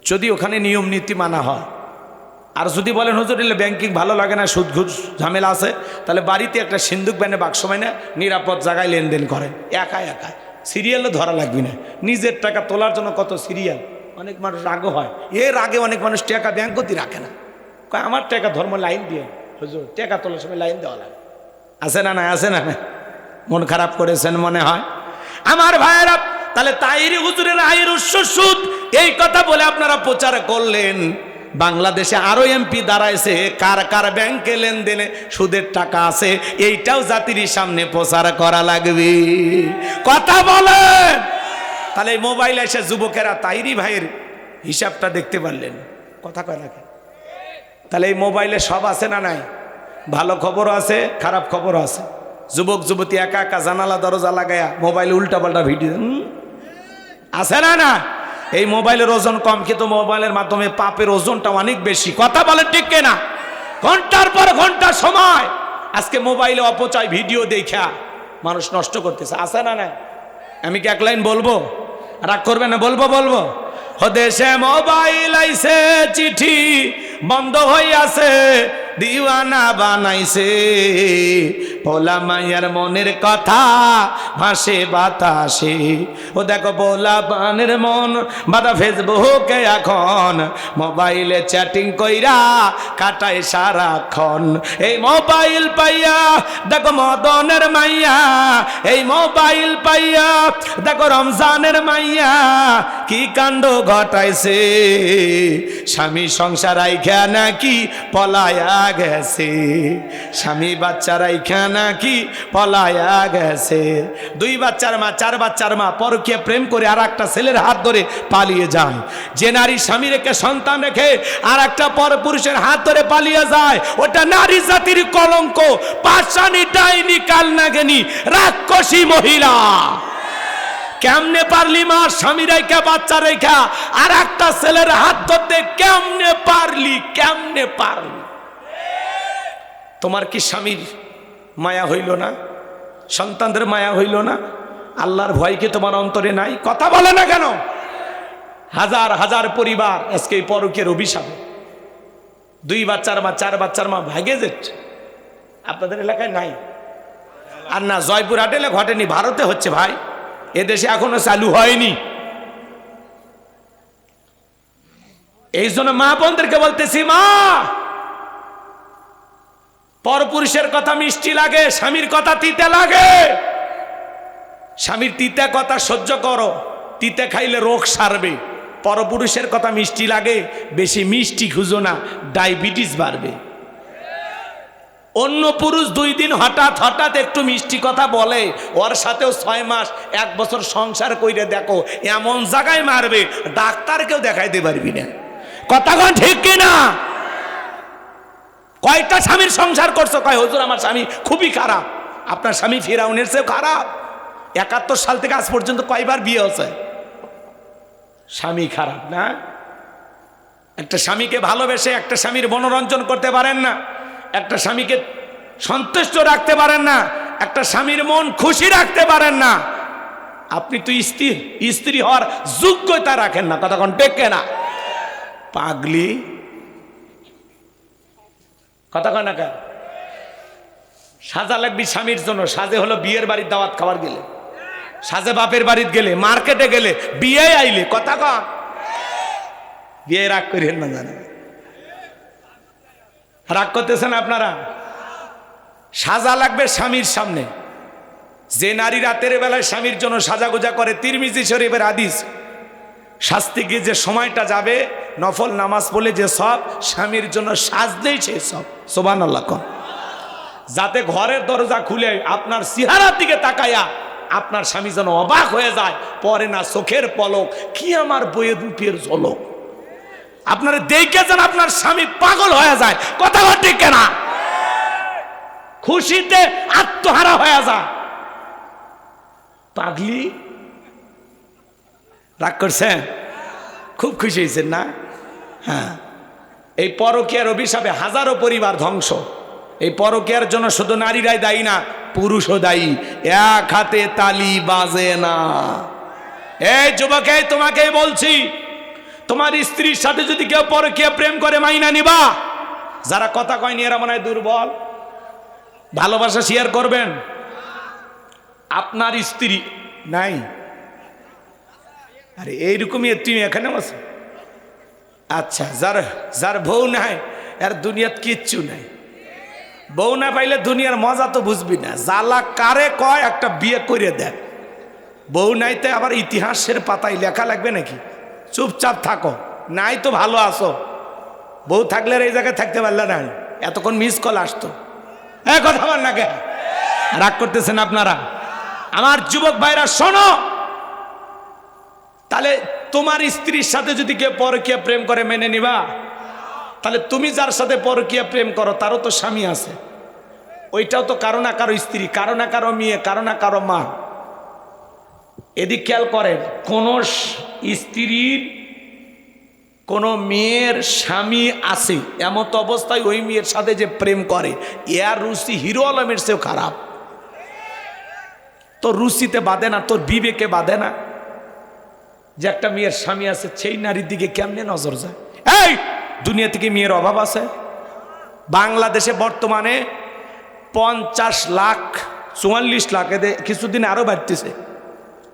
যদি ওখানে নিয়ম নীতি মানা হয়। আর যদি বলেন হুজুর এলে ব্যাংকিং ভালো লাগে না, সুদ ঘুষ ঝামেলা আছে, তাহলে বাড়িতে একটা সিন্দুক ব্যানে বাক্স না নিরাপদ জায়গায় লেনদেন করেন, একা একা। সিরিয়ালও ধরা লাগবে না। নিজের টাকা তোলার জন্য কত সিরিয়াল, অনেক মানুষ রাগও হয়। এর আগে অনেক মানুষ টাকা ব্যাংকতেই রাখে না, কয় আমার টাকা ধর্ম লাইন দিয়ে, হুজুর টাকা তোলার সময় লাইন দেওয়া লাগে। আছে না না? আছে না না? মন খারাপ করেছেন মনে হয়। আমার ভাইয়েরা, তাহলে তাইরি হুজুরের আয়ের উৎস সুদ, এই কথা বলে আপনারা প্রচার করলেন। বাংলাদেশে আরো এমপি দাঁড়াইছে, কার কার ব্যাংকে লেনদেনে সুদের টাকা আছে, এইটাও জাতির সামনে প্রচার করা লাগবে। কথা বলেন। তাহলে এই মোবাইল এসে যুবকেরা তাইরি ভাইয়ের হিসাবটা দেখতে পারলেন। কথা কয় নাকি? তাহলে এই মোবাইলে সব আছে না নাই? ভালো খবরও আছে, খারাপ খবরও আছে। যুবক যুবতী একা একা জানালা দরজা লাগায়া মোবাইলে উল্টাপাল্টা ভিডিও আছে না না? এই মোবাইলের ওজন কম, কিন্তু মোবাইলের মাধ্যমে পাপের ওজনটা অনেক বেশি। কথা বলেন ঠিক কিনা? ঘন্টার পর ঘন্টা সময় আজকে মোবাইলে অপচয় ভিডিও দেখা মানুষ নষ্ট করতেছে। আছে না না? আমি কি এক লাইন বলবো? রাগ করবে না? বলবো বলবো। দেশে মোবাইল আইছে, চিঠি বন্ধ হইয়াছে, দিওয়ানা বানাইছে, পোলা মাইয়ার মনের কথা ভাসে বাতাসে। ও দেখো পোলা পানের মন বাদা ফেসবুকে এখন, মোবাইলে চ্যাটিং কইরা কাটায় সারাক্ষণ। এই মোবাইল পাইয়া দেখো মদনের মাইয়া, এই মোবাইল পাইয়া দেখো রমজানের মাইয়া কি কাণ্ড ঘটাইছে। স্বামী সংসার আইখা নাকি পলায়া গেছে, স্বামী বাচ্চা রাইখা নাকি পলায়া গেছে। 2 বাচ্চার মা, 4 বাচ্চার মা পরকীয়া প্রেম করে আর একটা ছেলের হাত ধরে পালিয়ে যায়। যে নারী স্বামী রেখে সন্তান রেখে আর একটা পরপুরুষের হাত ধরে পালিয়ে যায়, ওটা নারী জাতির কলঙ্ক, পাষাণী ডাইনি কালনাগিনী রাক্ষসী মহিলা। কেমনে পারলি মা স্বামী রেখা বাচ্চা রেখা আর একটা ছেলের হাত ধরতে? কেমনে পারলি? কেমনে পারলি? তোমার কি স্বামীর মায়া হইল না? সন্তানদের মায়া হইল না? আল্লাহর ভয় কি তোমার অন্তরে নাই? কথা বলে না কেন? হাজার হাজার পরিবার আজকে এই পরকীয়ার অভিশাপে 2 বাচ্চার মা, 4 বাচ্চার মা ভাগে যাচ্ছে। আপনাদের এলাকায় নাই? আর না জয়পুরহাট এলে ঘটেনি, ভারতে হচ্ছে ভাই, এদেশে এখনো চালু হয়নি। এই জন্য মা বোনদেরকে বলতেছি, মা পরপুরুষের কথা মিষ্টি লাগে, স্বামীর কথা তিতে লাগে। স্বামীর তিতে কথা সহ্য করো, তিতে খাইলে রোগ সারবে। পরপুরুষের কথা মিষ্টি লাগে, বেশি মিষ্টি খুঁজো না, ডায়াবেটিস বাড়বে। অন্য পুরুষ 2 দিন হঠাৎ হঠাৎ একটু মিষ্টি কথা বলে, ওর সাথেও 6 মাস 1 বছর সংসার কইরে দেখো, এমন জায়গায় মারবে ডাক্তারকেও দেখাইতে পারবি না। কথা কোন ঠিক কিনা? কয়টা স্বামীর সংসার করছো? কয় হুজুর আমার স্বামী খুবই খারাপ। আপনার স্বামী ফিরাউনের চেয়েও খারাপ। 71 সাল থেকে আজ পর্যন্ত কয়বার বিয়ে হয়েছে? স্বামী খারাপ না? একটা স্বামীকে ভালোবেসে একটা স্বামীর মনোরঞ্জন করতে পারেন না, একটা স্বামীকে সন্তুষ্ট রাখতে পারেন না, একটা স্বামীর মন খুশি রাখতে পারেন না, আপনি তো স্ত্রী হওয়ার যোগ্যতা রাখেন না। কথা কোন ঠিক না? পাগলি। কথা কয় না কেন? সাজা লাগবি স্বামীর জন্য। সাজে হলো বিয়ের বাড়ির দাওয়াত খাবার গেলে, সাজে বাপের বাড়িতে গেলে, মার্কেটে গেলে, বিয়ে আইলে। কথা কন, বিয়ে রাগ করেন না, জানেন রাগ করতেছেন আপনারা? সাজা লাগবে স্বামীর সামনে। যে নারী রাতের বেলায় স্বামীর জন্য সাজাগোজা করে, তিরমিজি শরীফের হাদিস, শাস্তি গিয়ে যে সময়টা যাবে, নফল নামাজ পড়লে যে সব, স্বামীর জন্য সাজলেই সেই সব। সুবহানাল্লাহ। যাতে ঘরের দরজা খুলে আপনার চেহারার দিকে তাকায়া আপনার স্বামী যেন অবাক হয়ে যায়, পরে না চোখের পলক, কি আমার বইয়ের রূপের ঝলক। আপনারা দেখে যেন আপনার স্বামী পাগল হয়ে যায়। কথা ঠিক না? খুশিতে আত্মহারা হয়ে যায়। পাগলি। রাগ করছেন? খুব খুশি হয়েছেন না? হ্যাঁ। এই পরকীয়ার অভিশাপে হাজারো পরিবার ধ্বংস। এই পরকীয়ার জন্য শুধু নারীরাই দায়ী না, পুরুষও দায়ী। এক হাতে তালি বাজে না। এই যুবক, তোমাকে বলছি, তোমার স্ত্রীর সাথে যদি কেউ পরকীয়া প্রেম করে মাইনা নিবা। যারা কথা কয়নি এরা মনে হয় দুর্বল। ভালোবাসা শেয়ার করবেন। আপনার স্ত্রী নাই, আরে এইরকমই তুমি এখানে আছে। আচ্ছা, যার বউ নাই আর দুনিয়াত কিচ্ছু নাই। বউ না পাইলে দুনিয়ার মজা তো বুঝবি না। জ্বালা কারে কয় একটা বিয়ে করে দেখ। বউ নাইতে আবার ইতিহাসের পাতায় লেখা লাগবে নাকি? চুপচাপ থাকো, নাই তো ভালো আছো। বউ থাকলে এই জায়গায় থাকতে পারলে না, এতক্ষণ মিস কল আসতো। কথা বল না কে? রাগ করতেছেন আপনারা? আমার যুবক ভাইরা শোনো, তাহলে তোমার স্ত্রীর সাথে যদি কেউ পরকীয়া প্রেম করে মেনে নিবা? তাহলে তুমি যার সাথে পরকীয়া প্রেম করো তারও তো স্বামী আছে, ওইটাও তো কারো না কারো স্ত্রী, কারো না কারো মেয়ে, কারো না কারো মা। এদিক খেয়াল করেন, কোন স্ত্রীর কোন মেয়ের স্বামী আছে এমত অবস্থায় ওই মেয়ের সাথে যে প্রেম করে, এর রুচি হিরো আলমের চেয়েও খারাপ। তোর রুচিতে বাঁধে না, তোর বিবেকে বাঁধে না যে একটা মেয়ের স্বামী আছে, সেই নারীর দিকে কেমনে নজর যায়? এই দুনিয়া থেকে মেয়ের অভাব আছে? বাংলাদেশে বর্তমানে 50 লাখ 44 লাখ, এদের কিছুদিন আরো বাড়তেছে,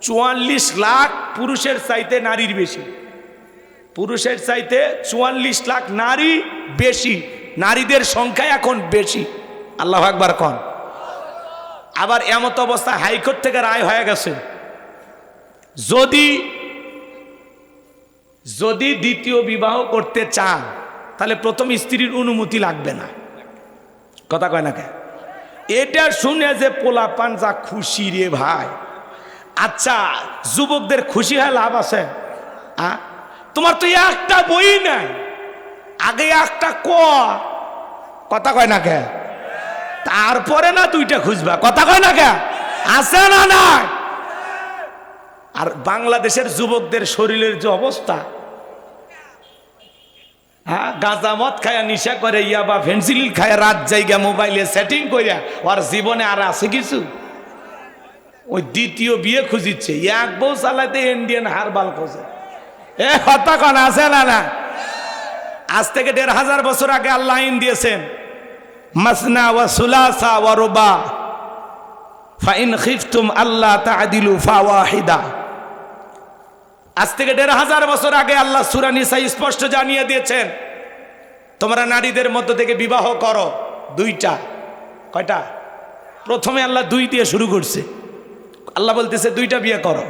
44 লাখ পুরুষের চাইতে নারীর বেশি। পুরুষের চাইতে 44 লাখ নারী বেশি, নারীদের সংখ্যা এখন বেশি। আল্লাহু আকবার কোন। আবার এমত অবস্থা হাইকোর্ট থেকে রায় হয়ে গেছে, যদি দ্বিতীয় বিবাহ করতে চান তাহলে প্রথম স্ত্রীর অনুমতি লাগবে না। কথা কয় না কে? এটা শুনে যে পোলাপান যা খুশি রে ভাই। আচ্ছা, যুবকদের খুশি হয় লাভ আছে? তোমার তো একটা বই নাই, আগে একটা কথা কয় না কে? তারপরে না দুইটা খুঁজবা। কথা কয় না কে? আছে না না? আর বাংলাদেশের যুবকদের শরীরের যে অবস্থা, গাঁজা মদ খায়া নিশা করে, ইয়াবা ফেন্সিল খায়, রাত জায়গা মোবাইলে সেটিং করিয়া, ওর জীবনে আর আছে কিছু? ওই দ্বিতীয় বিয়ে খুঁজিচ্ছে, এক বউ চালাইতে ইন্ডিয়ান হারবাল খোঁজে। কথা কন আছে না না? আজ থেকে 1500 বছর আগে আল্লাহ আইন দিয়েছেন, মাসনা ওয়া সুলাসা ওয়া রুবা ফাইন খিফতুম আল্লাহ তা'দিলু ফাওয়াহিদা। আজ থেকে 1500 বছর আগে আল্লাহ সূরা নিসা স্পষ্ট জানিয়ে দিয়েছেন, তোমরা নারীদের মধ্য থেকে বিবাহ করো দুইটা। কয়টা? প্রথমে আল্লাহ 2 দিয়ে শুরু করছে, আল্লাহ বলতেছে 2টা বিয়ে করো।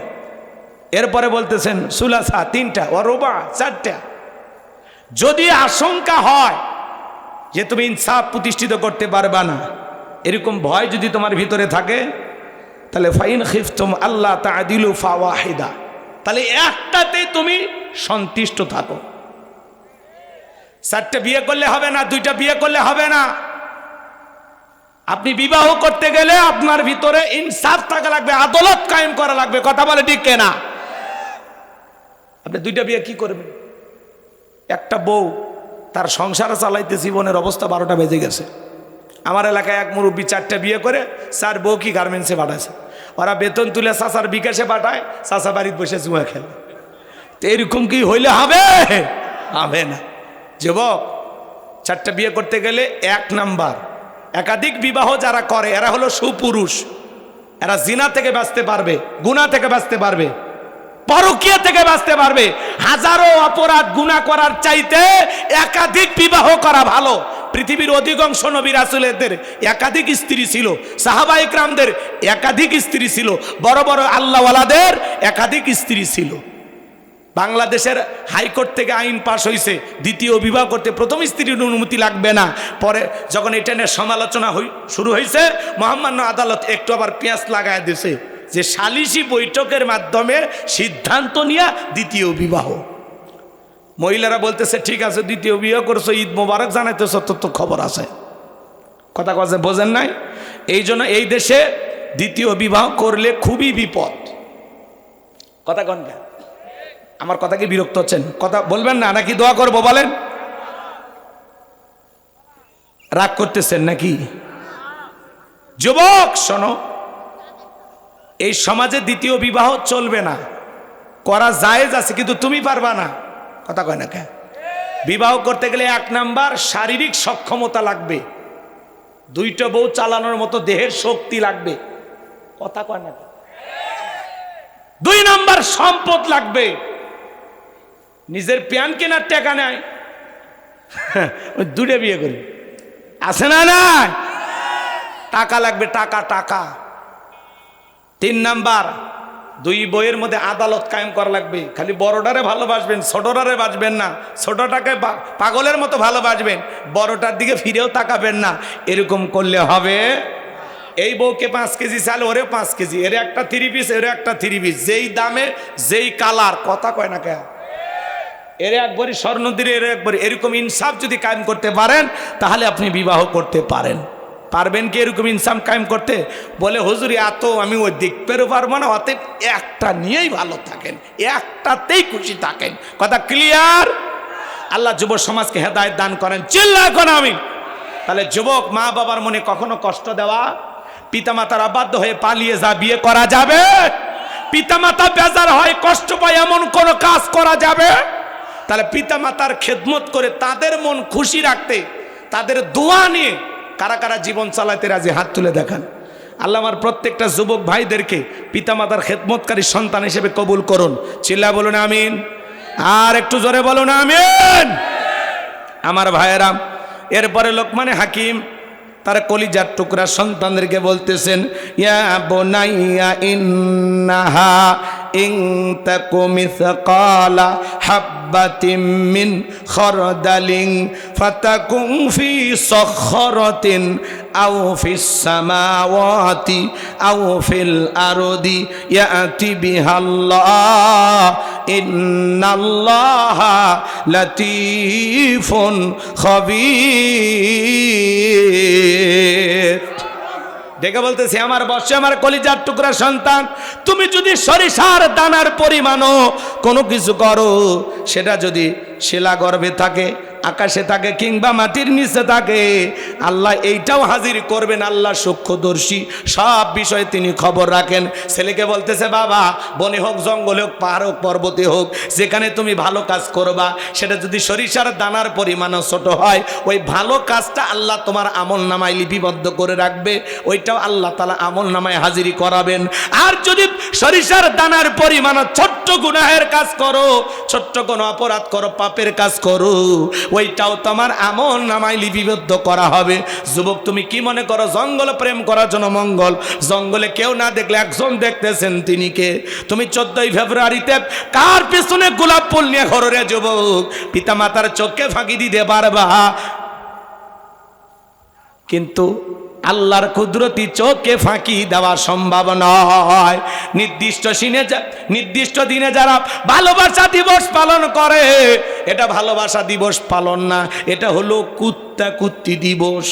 এরপরে বলতেছেন সুলাসা 3টা, ও রুবা 4টা। যদি আশঙ্কা হয় যে তুমি ইনসাফ প্রতিষ্ঠিত করতে পারবা না, এরকম ভয় যদি তোমার ভিতরে থাকে, তাহলে ফাইন খিফতুম আল্লাহ তা'দিলু ফাওয়াহিদা, তাহলে একটাতেই তুমি সন্তুষ্ট থাকো। 4টা বিয়ে করলে হবে না, 2টা বিয়ে করলে হবে না। আপনি বিবাহ করতে গেলে আপনার ভিতরে ইনসাফ থাকা লাগবে, আদালত কায়েম করা লাগবে। কথা বলে ঠিক কিনা? আপনি 2টা বিয়ে কি করবেন? একটা বউ তার সংসার চালাইতে জীবনের অবস্থা 12টা বেজে গেছে। আমার এলাকায় এক মুরব্বী 4টা বিয়ে করে 4 বউ কি গার্মেন্টসে পাঠাইছে। ওরা বেতন তুলে চাচার বিকাশে পাঠায়, চাচা বাড়িতে বসে জুয়া খেলে। তো এরকম কি হইলে হবে? হবে না। যুবক, 4টা বিয়ে করতে গেলে 1 নাম্বার, একাধিক বিবাহ যারা করে এরা হলো সুপুরুষ। এরা জিনা থেকে বাঁচতে পারবে, গুনাহ থেকে বাঁচতে পারবে, পরকীয়া থেকে বাঁচতে পারবে। হাজারো অপরাধ গুনাহ করার চাইতে একাধিক বিবাহ করা ভালো। পৃথিবীর অধিকাংশ নবী রাসূলদের একাধিক স্ত্রী ছিল, সাহাবা ইকরামদের একাধিক স্ত্রী ছিল, বড় বড় আল্লাহওয়ালাদের একাধিক স্ত্রী ছিল। বাংলাদেশের হাইকোর্ট থেকে আইন পাশ হয়েছে, দ্বিতীয় বিবাহ করতে প্রথম স্ত্রীর অনুমতি লাগবে না। পরে যখন এটা নিয়ে সমালোচনা শুরু হয়েছে, মহামান্য আদালত একটু আবার পেঁয়াজ লাগায় দিয়েছে যে সালিসি বৈঠকের মাধ্যমে সিদ্ধান্ত নিয়ে দ্বিতীয় বিবাহ। মহিলারা বলতেছে ঠিক আছে, দ্বিতীয় বিবাহ করছো, ঈদ মোবারক জানাইতেছ, তোর তো খবর আছে। কথা কথা বোঝেন নাই? এই জন্য এই দেশে দ্বিতীয় বিবাহ করলে খুবই বিপদ। কথা কন কেন? আমার কথা কি বিরক্ত হচ্ছেন? কথা বলবেন না নাকি দোয়া করবো? বলেন। রাগ করতেছেন নাকি? যুবক শোনো, এই সমাজে দ্বিতীয় বিবাহ চলবে না, করা জায়েজ আছে, কিন্তু তুমি পারবা না। কথা কয় না কে? বিবাহ করতে গেলে 1 নাম্বার শারীরিক সক্ষমতা লাগবে, 2টা বউ চালানোর মতো দেহের শক্তি লাগবে। কথা কয় না? 2 নাম্বার সম্পদ লাগবে। নিজের প্যান কেনার টাকা নাই, ওই 2টা বিয়ে করি, আছে না? না, টাকা লাগবে, টাকা টাকা। 3 নাম্বার দুই বইয়ের মধ্যে আদালত কায়েম করা লাগবে। খালি বড়টারে ভালোবাসবেন, ছোটটারে বাসবেন না। ছোটটাকে পাগলের মতো ভালোবাসবেন, বড়টার দিকে ফিরেও তাকাবেন না। এরকম করলে হবে। এই বউকে 5 কেজি চাল, ওরে 5 কেজি, এর একটা 3 পিস, এর একটা 3 পিস, যেই দামে যেই কালার, কথা কয় না কে? এর একবারই স্বর্ণ দিয়ে, এর একবারই। এরকম ইনসাফ যদি কায়েম করতে পারেন তাহলে আপনি বিবাহ করতে পারেন। পারবেন কি এরকম ইনসাফ কায়েম করতে? বলে হুজুর এত আমি ওই দেখতেও পারবো না, অতএব একটা নিয়েই ভালো থাকেন, একটাতেই খুশি থাকেন। কথা ক্লিয়ার? আল্লাহ যুব সমাজকে হেদায়েত দান করেন, চিল্লা এখন আমিন। তাহলে যুবক মা বাবার মনে কখনো কষ্ট দেওয়া, পিতামাতার অবাধ্য হয়ে পালিয়ে যা বিয়ে করা যাবে? পিতামাতা বেজার হয়, কষ্ট পায়, এমন কোন কাজ করা যাবে? তাহলে পিতামাতার খেদমত করে তাদের মন খুশি রাখতে, তাদের দোয়া নিয়ে কারা কারা জীবন চালাতে রাজি? হাত তুলে দেখান। আল্লাহ আমার প্রত্যেকটা যুবক ভাইদেরকে পিতামাতার খেদমতকারী সন্তান হিসেবে কবুল করুন। চিল্লা বলুন আমিন। আর একটু জোরে বলুন আমিন। আমার ভাইয়েরা, এরপরে লোকমানে হাকিম তার কলিজার টুকরা সন্তানদেরকে বলতেছেন, ইয়া বুনাইয়া ইন্নাহা ইন তাকু মিসকালা হাববাতিন মিন খারদালিন ফাতাকুন ফি সখরাতিন আও ফিস সামাওয়াতি আও ফিল আরদি ইয়াতি বিহাল্লাহ ইন্নাল্লাহা লাতীফুন খাবীর। দেখে বলতেছি, আমার বর্ষে আমার কলিজার টুকরা সন্তান, তুমি যদি সরিষার দানার পরিমাণও কোনো কিছু করো, সেটা যদি শিলা গর্ভে থাকে, আকাশে থাকে, কিংবা মাটির নিচে থাকে, আল্লাহ এইটাও হাজির করবেন। আল্লাহ সূক্ষ্মদর্শী, সব বিষয়ে তিনি খবর রাখেন। ছেলেকে বলতেছে, বাবা, বনে হোক, জঙ্গলে হোক, পাহাড় হোক, পর্বতে হোক, যেখানে তুমি ভালো কাজ করবা, সেটা যদি সরিষার দানার পরিমাণও ছোট হয়, ওই ভালো কাজটা আল্লাহ তোমার আমল নামায় লিপিবদ্ধ করে রাখবে, ওইটাও আল্লাহ তাআলা আমল নামায় হাজিরি করাবেন। আর যদি সরিষার দানার পরিমাণও ছোট্ট গুনাহের কাজ করো, ছোট্ট কোনো অপরাধ করো, পাপের কাজ করো, ওইটাও তোমার আমল নামায় লিপিবদ্ধ করা হবে। যুবক, তুমি কি মনে করো জঙ্গল প্রেম করার জন্য মঙ্গল? জঙ্গলে কেউ না দেখলে একজন দেখতেছেন, তিনি কে? তুমি 14ই ফেব্রুয়ারিতে কার পেছনে গোলাপ ফুল নিয়ে ঘরে রে যুবক? পিতামাতার চোখে ফাঁকি দিতে পারবা, কিন্তু আল্লাহর কুদরতি চোখে ফাঁকি দেওয়া সম্ভব নয়। নির্দিষ্ট দিনে যারা ভালোবাসা দিবস পালন করে, এটা ভালোবাসা দিবস পালন না, এটা হলো কুত্তা কুত্তি দিবস,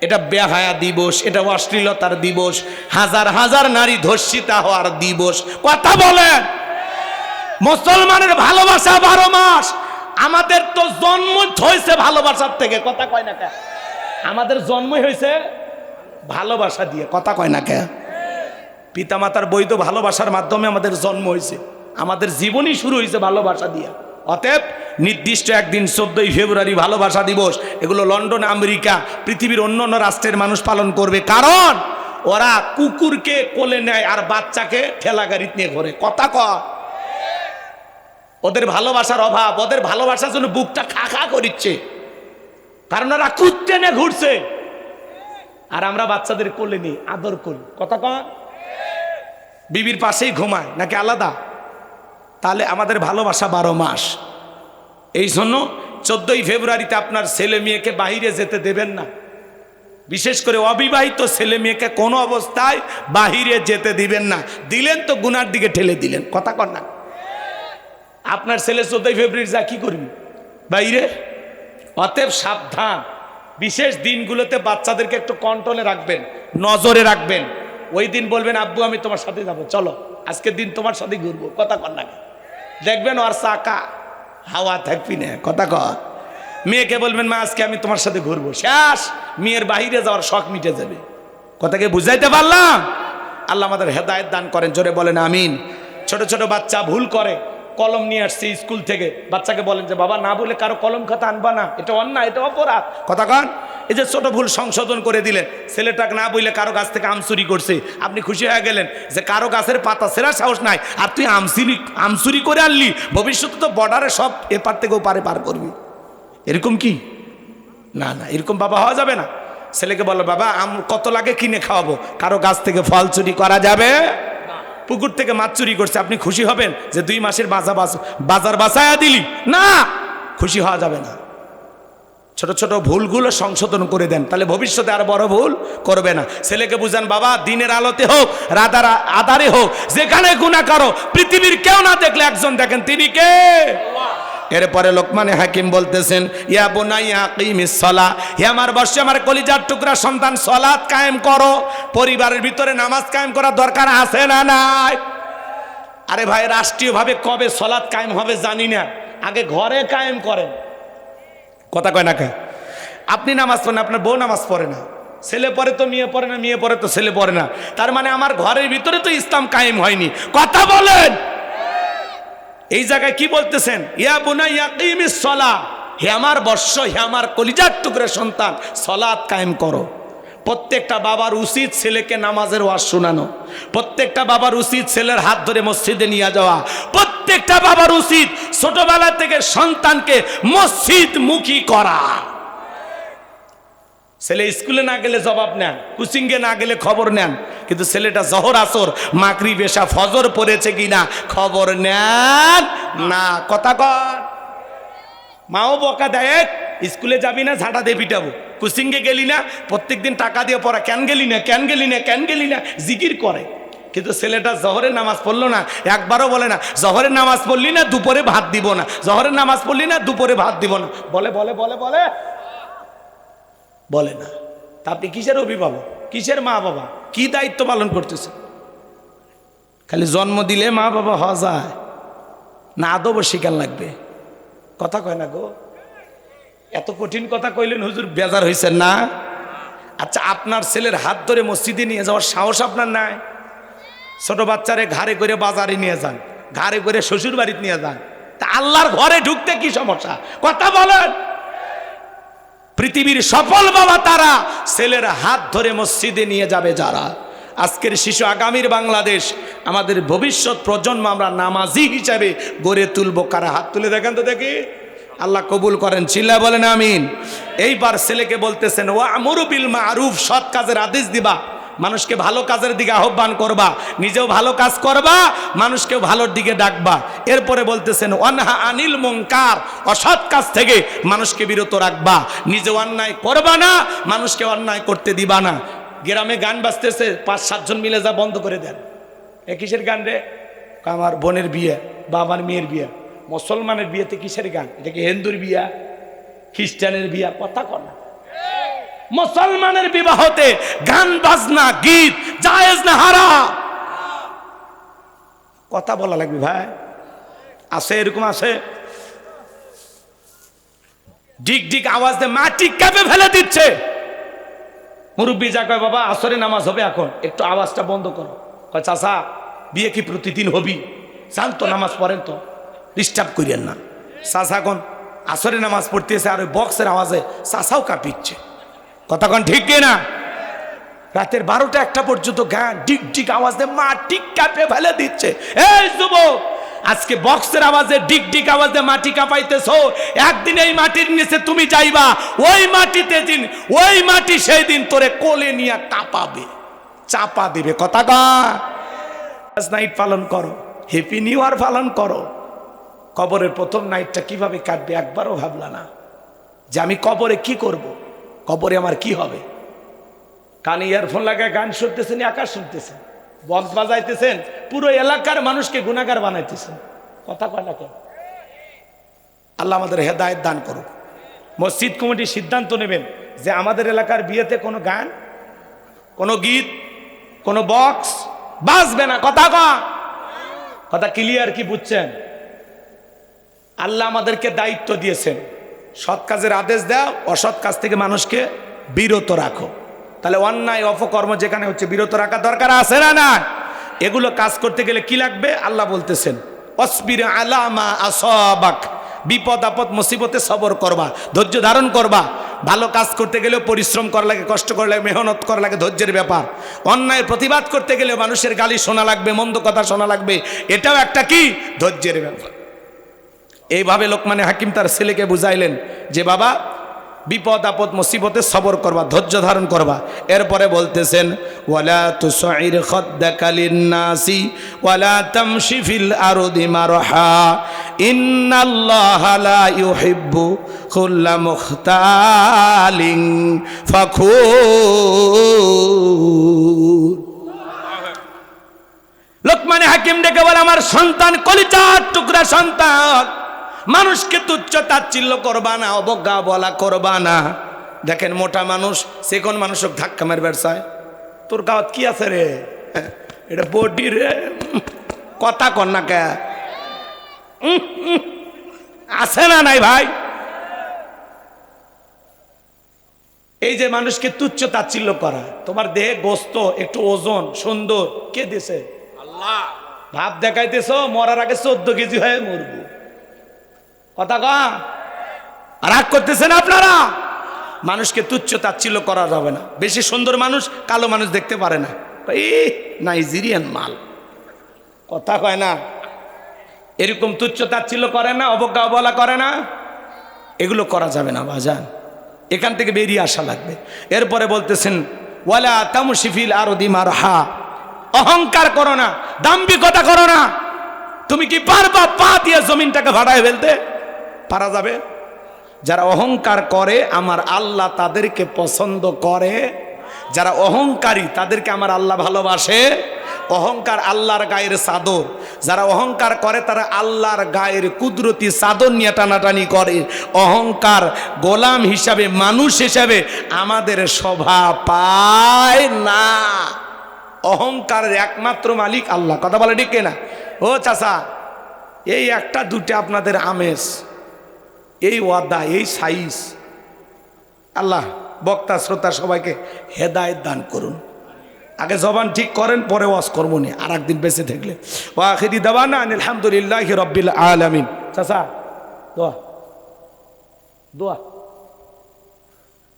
এটা বেহায়া দিবস, এটা অশ্লীলতার দিবস, হাজার হাজার নারী ধর্ষিতা হওয়ার দিবস। কথা বলেন, মুসলমানের ভালোবাসা 12 মাস। আমাদের তো জন্ম হয়েছে ভালোবাসার থেকে, কথা কয় না কে? আমাদের জন্মই হয়েছে ভালোবাসা দিয়ে, কথা কয় না কে? পিতামাতার বৈধ ভালোবাসার মাধ্যমে আমাদের জন্ম হয়েছে, আমাদের জীবনই শুরু হয়েছে ভালোবাসা দিয়ে। অতএব নির্দিষ্ট একদিন 14ই ফেব্রুয়ারি ভালোবাসা দিবস, এগুলো লন্ডন, আমেরিকা, পৃথিবীর অন্য অন্য রাষ্ট্রের মানুষ পালন করবে, কারণ ওরা কুকুরকে কোলে নেয় আর বাচ্চাকে ঠেলা গাড়িতে নিয়ে ঘোরে। কথা কয়, ওদের ভালোবাসার অভাব, ওদের ভালোবাসার জন্য বুকটা খা খা করিচ্ছে, কারণ ওরা কুত্তে নিয়ে ঘুরছে, আর আমরা বাচ্চাদের কোলে নিই, আদর করি। কথা কয়, বিবির পাশেই ঘুমায় নাকি আলাদা? তাহলে আমাদের ভালোবাসা 12 মাস। এই জন্য 14ই ফেব্রুয়ারিতে আপনার ছেলে মেয়েকে বাহিরে যেতে দেবেন না, বিশেষ করে অবিবাহিত ছেলে মেয়েকে কোনো অবস্থায় বাহিরে যেতে দিবেন না। দিলেন তো গুনার দিকে ঠেলে দিলেন। কথা কর না, আপনার ছেলে 14ই ফেব্রুয়ারি যা কি করবি বাইরে? অতএব সাবধান, বিশেষ দিনগুলোতে বাচ্চাদেরকে একটু কন্ট্রোলে রাখবেন, নজরে রাখবেন। ওই দিন বলবেন, আব্বু আমি তোমার সাথে যাবো, চলো আজকের দিন তোমার সাথে ঘুরবো। কথা কর না, দেখবেন ওর চাকা হাওয়া থাকবি না। কথা কর, মেয়েকে বলবেন, মা আজকে আমি তোমার সাথে ঘুরবো, শেষ, মেয়ের বাহিরে যাওয়ার শখ মিটে যাবে। কথাকে বুঝাইতে পারলাম? আল্লাহ আমাদের হেদায়েত দান করেন, জোরে বলেন আমিন। ছোট ছোট বাচ্চা ভুল করে, কলম নিয়ে আসছে স্কুল থেকে, বাচ্চাকে বলেন যে বাবা না বলে কারো কলম খাতা আনবা না, এটা অন্যায়, এটা অপরাধ। কথা কন, এই যে ছোট ভুল সংশোধন করে দিলেন। ছেলেটাকে না বললে কারো গাছ থেকে আম চুরি করছে, আপনি খুশি হয়ে গেলেন যে কারো গাছের পাতা ছেঁড়ার সাহস নাই, আর তুই আম চুরি করে আনলি, ভবিষ্যতে তো বর্ডারে সব এপার থেকে ওপারে পার করবি। এরকম কি? না না, এরকম বাবা হওয়া যাবে না। ছেলেকে বলো, বাবা আম কত লাগে কিনে খাওয়াবো, কারো গাছ থেকে ফল চুরি করা যাবে পুকুর থেকে মাছ চুরি করছে, আপনি খুশি হবেন যে 2 মাসের বাজার বাঁচায়া দিলি? না, খুশি হওয়া যাবে না। ছোট ছোট ভুলগুলো সংশোধন করে দেন, তাহলে ভবিষ্যতে আর বড় ভুল করবে না। ছেলেকে বুঝান, বাবা দিনের আলোতে হোক রাতার আধারে হোক, যেখানে গুনাহ করো পৃথিবীর কেউ না দেখলে একজন দেখেন, তিনি কে? এরপরে লোকমানে হাকিম বলতেছেন, ইয়া বুনাইয়া আকিমিস সালাহ, হে আমার বর্ষে আমার কলিজার টুকরা সন্তান, সালাত কায়েম করো। পরিবারের ভিতরে নামাজ কায়েম করার দরকার আছে না নাই? আরে ভাই, রাষ্ট্রীয়ভাবে কবে সালাত কায়েম হবে জানি না, আগে ঘরে কায়েম করেন। কথা কয় না কে? আপনি নামাজ পড়েন, আপনার বউ নামাজ পড়ে না, ছেলে পড়ে তো মেয়ে পড়ে না, মেয়ে পড়ে তো ছেলে পড়ে না, তার মানে আমার ঘরের ভিতরে তো ইসলাম কায়েম হয়নি। কথা বলেন। এই জায়গায় কি বলতেছেন? ইয়া বুনাইয়া আকিমিস সালাহ, হে আমার বর্ষ, হে আমার কলিজার টুকরা সন্তান, সালাত কায়েম করো। প্রত্যেকটা বাবার উচিত ছেলেকে নামাজের ওয়াজ শোনানো, প্রত্যেকটা বাবার উচিত ছেলের হাত ধরে মসজিদে নিয়ে যাওয়া, প্রত্যেকটা বাবার উচিত ছোটবেলা থেকে সন্তানকে মসজিদ মুখী করা। ছেলে স্কুলে না গেলে জবাব নেন, কোচিংয়ে না গেলে খবর নেন, কিন্তু ছেলেটা জহর আসর মাগরিব এশা ফজর পড়েছে কিনা খবর নেন না। কথা কর। মাও বকা দেয়, স্কুলে যাবি না, ঝাঁটা দিয়ে পিটাবো। কোচিংয়ে গেলি না, প্রত্যেকদিন টাকা দিয়ে পড়া, কেন গেলি না, কেন গেলি না, কেন গেলি না, জিকির করে। কিন্তু ছেলেটা জহরের নামাজ পড়লো না, একবারও বলে না জহরের নামাজ পড়লি না দুপুরে ভাত দিব না, জহরের নামাজ পড়লি না দুপুরে ভাত দিব না। বলে বলে বলে বলে বলে না। তা আপনি কিসের অভিভাবক, কিসের মা বাবা, কি দায়িত্ব পালন করতেছে? খালি জন্ম দিলে মা বাবা হওয়া যায় না, আদব শিকার লাগবে। কথা কয় না গো? এত কঠিন কথা কইলেন হুজুর, বেজার হয়েছেন না? আচ্ছা, আপনার ছেলের হাত ধরে মসজিদে নিয়ে যাওয়ার সাহস আপনার নাই? ছোট বাচ্চারে ঘাড়ে করে বাজারে নিয়ে যান, ঘাড়ে করে শ্বশুর বাড়িতে নিয়ে যান, তা আল্লাহর ঘরে ঢুকতে কি সমস্যা? কথা বলেন। পৃথিবীর সফল বাবা তারা, ছেলের হাত ধরে মসজিদে নিয়ে যাবে যারা। আজকের শিশু আগামীর বাংলাদেশ, আমাদের ভবিষ্যৎ প্রজন্ম আমরা নামাজি হিসাবে গড়ে তুলবো। কারা হাত তুলে দেখেন তো দেখি। আল্লাহ কবুল করেন, চিল্লা বলেন আমিন। এইবার ছেলেকে বলতেছেন, ওয়া আমরু বিল মারুফ, সৎ কাজের আদেশ দিবা, মানুষকে ভালো কাজের দিকে আহ্বান করবা, নিজেও ভালো কাজ করবা, মানুষকেও ভালোর দিকে ডাকবা। এরপরে বলতেছেন ওয়ানহা আনিল মুনকার, অসৎ কাজ থেকে মানুষকে বিরত রাখবা, নিজে অন্যায় করবা না, মানুষকে অন্যায় করতে দিবা না। গ্রামে গান বাজতেছে, 5-7 জন মিলে যা বন্ধ করে দেন। এ কিসের গান রে? আমার বোনের বিয়ে বা আমার মেয়ের বিয়ে। মুসলমানের বিয়েতে কিসের গান? এটা কি হিন্দুর বিয়া, খ্রিস্টানের বিয়া? কথা কর না। মুসলমানের বিবাহতে গান বাজনা গীত জায়েজ না হারাম? কথা বলা লাগবে ভাই। আছে এরকম আছে, ডিক ডিক আওয়াজ দিয়ে মাটি কেঁপে ফেলে দিচ্ছে। মুরব্বী যা কয়, বাবা আসরে নামাজ হবে এখন, একটু আওয়াজটা বন্ধ করো। কয় চাচা, বিয়ে কি প্রতিদিন হবি? জান তো নামাজ পড়েন তো, ডিস্টার্ব করিয়েন না। চাচা কোন আসরে নামাজ পড়তেছে আর ওই বক্সের আওয়াজে চাচাও কাঁপিচ্ছে। কথা কোন ঠিক না? রাতের 12টা-1টা পর্যন্ত গান ডিক ডিক আওয়াজ দিয়ে মাটি কাঁপে ফেলে দিচ্ছে। এই যুবক, আজকে বক্সের আওয়াজে ডিক ডিক আওয়াজে মাটি কাঁপাইতেছো, একদিন এই মাটির নিচে তুমি যাইবা, ওই মাটিতে দিন, ওই মাটি সেই দিন তোরে কোলে নিয়ে কাঁপাবে, চাপা দিবে। কথা কয় নাইট পালন করো, হ্যাপি নিউ ইয়ার পালন করো। কবরের প্রথম নাইটটা কিভাবে কাটবে একবারও ভাবলা না যে আমি কবরে কি করব, কবরে আমার কি হবে? কানে ইয়ারফোন লাগায় গান শুনতেছেন, আকাশ শুনতেছেন, বক্স বাজাইতেছেন, পুরো এলাকার মানুষকে গুনাহগার বানাইতেছেন। কথা কয় না কেন? আল্লাহ আমাদের হেদায়েত দান করুক। মসজিদ কমিটি সিদ্ধান্ত নেবেন যে আমাদের এলাকার বিয়েতে কোনো গান, কোনো গীত, কোনো বক্স বাজবে না। কথা কয়, কথা ক্লিয়ার কি বুঝছেন? আল্লাহ আমাদেরকে দায়িত্ব দিয়েছেন, সৎ কাজের আদেশ দাও, অসৎ কাজ থেকে মানুষকে বিরত রাখো। তাহলে অন্যায় অপকর্ম যেখানে হচ্ছে বিরত রাখা দরকার আছে না? না, এগুলো কাজ করতে গেলে কি লাগবে? আল্লাহ বলতেছেন অসবির আলামা আসাবাক, বিপদ আপদ মুসিবতে সবর করবা, ধৈর্য ধারণ করবা। ভালো কাজ করতে গেলেও পরিশ্রম করা লাগে, কষ্ট করা লাগে, মেহনত করা লাগে, ধৈর্যের ব্যাপার। অন্যায়ের প্রতিবাদ করতে গেলে মানুষের গালি শোনা লাগবে, মন্দ কথা শোনা লাগবে, এটাও একটা কি? ধৈর্যের ব্যাপার। এইভাবে লোকমানে হাকিম তার ছেলেকে বুঝাইলেন যে বাবা, বিপদ আপদ মুসিবতে সবর করবা, ধৈর্য ধারণ করবা। এরপরে বলতেছেন ওয়ালা তুসাইর খাদ্দাকা লিন-নাসি ওয়ালা তামশি ফিল আরদি মারহা ইন্নাল্লাহা লা ইউহিব্বু কুল্লা মুখতালিন ফাখুর। লোকমানে হাকিম ডেকে বলে, আমার সন্তান, কলিজার টুকরা সন্তান, মানুষকে তুচ্ছ তাচ্ছিল্য করবা না, অবজ্ঞা বলা করবা না। দেখেন মোটা মানুষ সে কোন মানুষক ধাক্কা মারবে চায়, তোর গাওয়াত কি আছে রে, এটা বডি রে, কথা কর না কে আছে না নাই ভাই? এই যে মানুষকে তুচ্ছ তাচ্ছিল্য করা, তোমার দেহে গোস্ত একটু ওজন সুন্দর, কে দিছে? আল্লাহ। ভাব দেখাইতেছ মরার আগে 14 কেজি হয়ে মরবো, কথা কা রাগ করতেছেন আপনারা? মানুষকে তুচ্ছ তাচ্ছিল্য করা যাবে না। বেশি সুন্দর মানুষ কালো মানুষ দেখতে পারে না, এই নাইজেরিয়ান মাল, কথা কয় না। এরকম তুচ্ছ তাচ্ছিল্য করে না, অবজ্ঞা অবহেলা করে না, এগুলো করা যাবে না বাজান, এখান থেকে বেরিয়ে আসা লাগবে। এরপরে বলতেছেন ওয়ালা তামশি ফিল আরদি মারহা, অহংকার করো না, দাম্ভিকতা করো না। তুমি কি পারবা পা দিয়ে জমিনটাকে ভাড়ায় ফেলতে? পারা যাবে? যারা অহংকার করে আমার আল্লাহ তাদেরকে পছন্দ করে, যারা অহংকারী তাদেরকে আমার আল্লাহ ভালোবাসে। অহংকার আল্লাহর গায়ের চাদর, যারা অহংকার করে তারা আল্লাহর গায়ের কুদরতি চাদর নিয়ে টানাটানি করে। অহংকার গোলাম হিসাবে, মানুষ হিসাবে আমাদের শোভা পায় না। অহংকারের একমাত্র মালিক আল্লাহ, কথা বলে ঠিক না? ও চাচা, এই একটা দুটো আপনাদের আমেজ, এই ওয়াদা, এই সাইজ, আল্লাহ বক্তা শ্রোতা সবাইকে হেদায়েত দান করুন। আগে জবান ঠিক করেন, পরে ওয়াজ করবো নি আর একদিন বেঁচে থাকলে। ওয়া আখিরি দাওয়ানা আলহামদুলিল্লাহি রাব্বিল আলামিন। চাচা দোয়া দোয়া,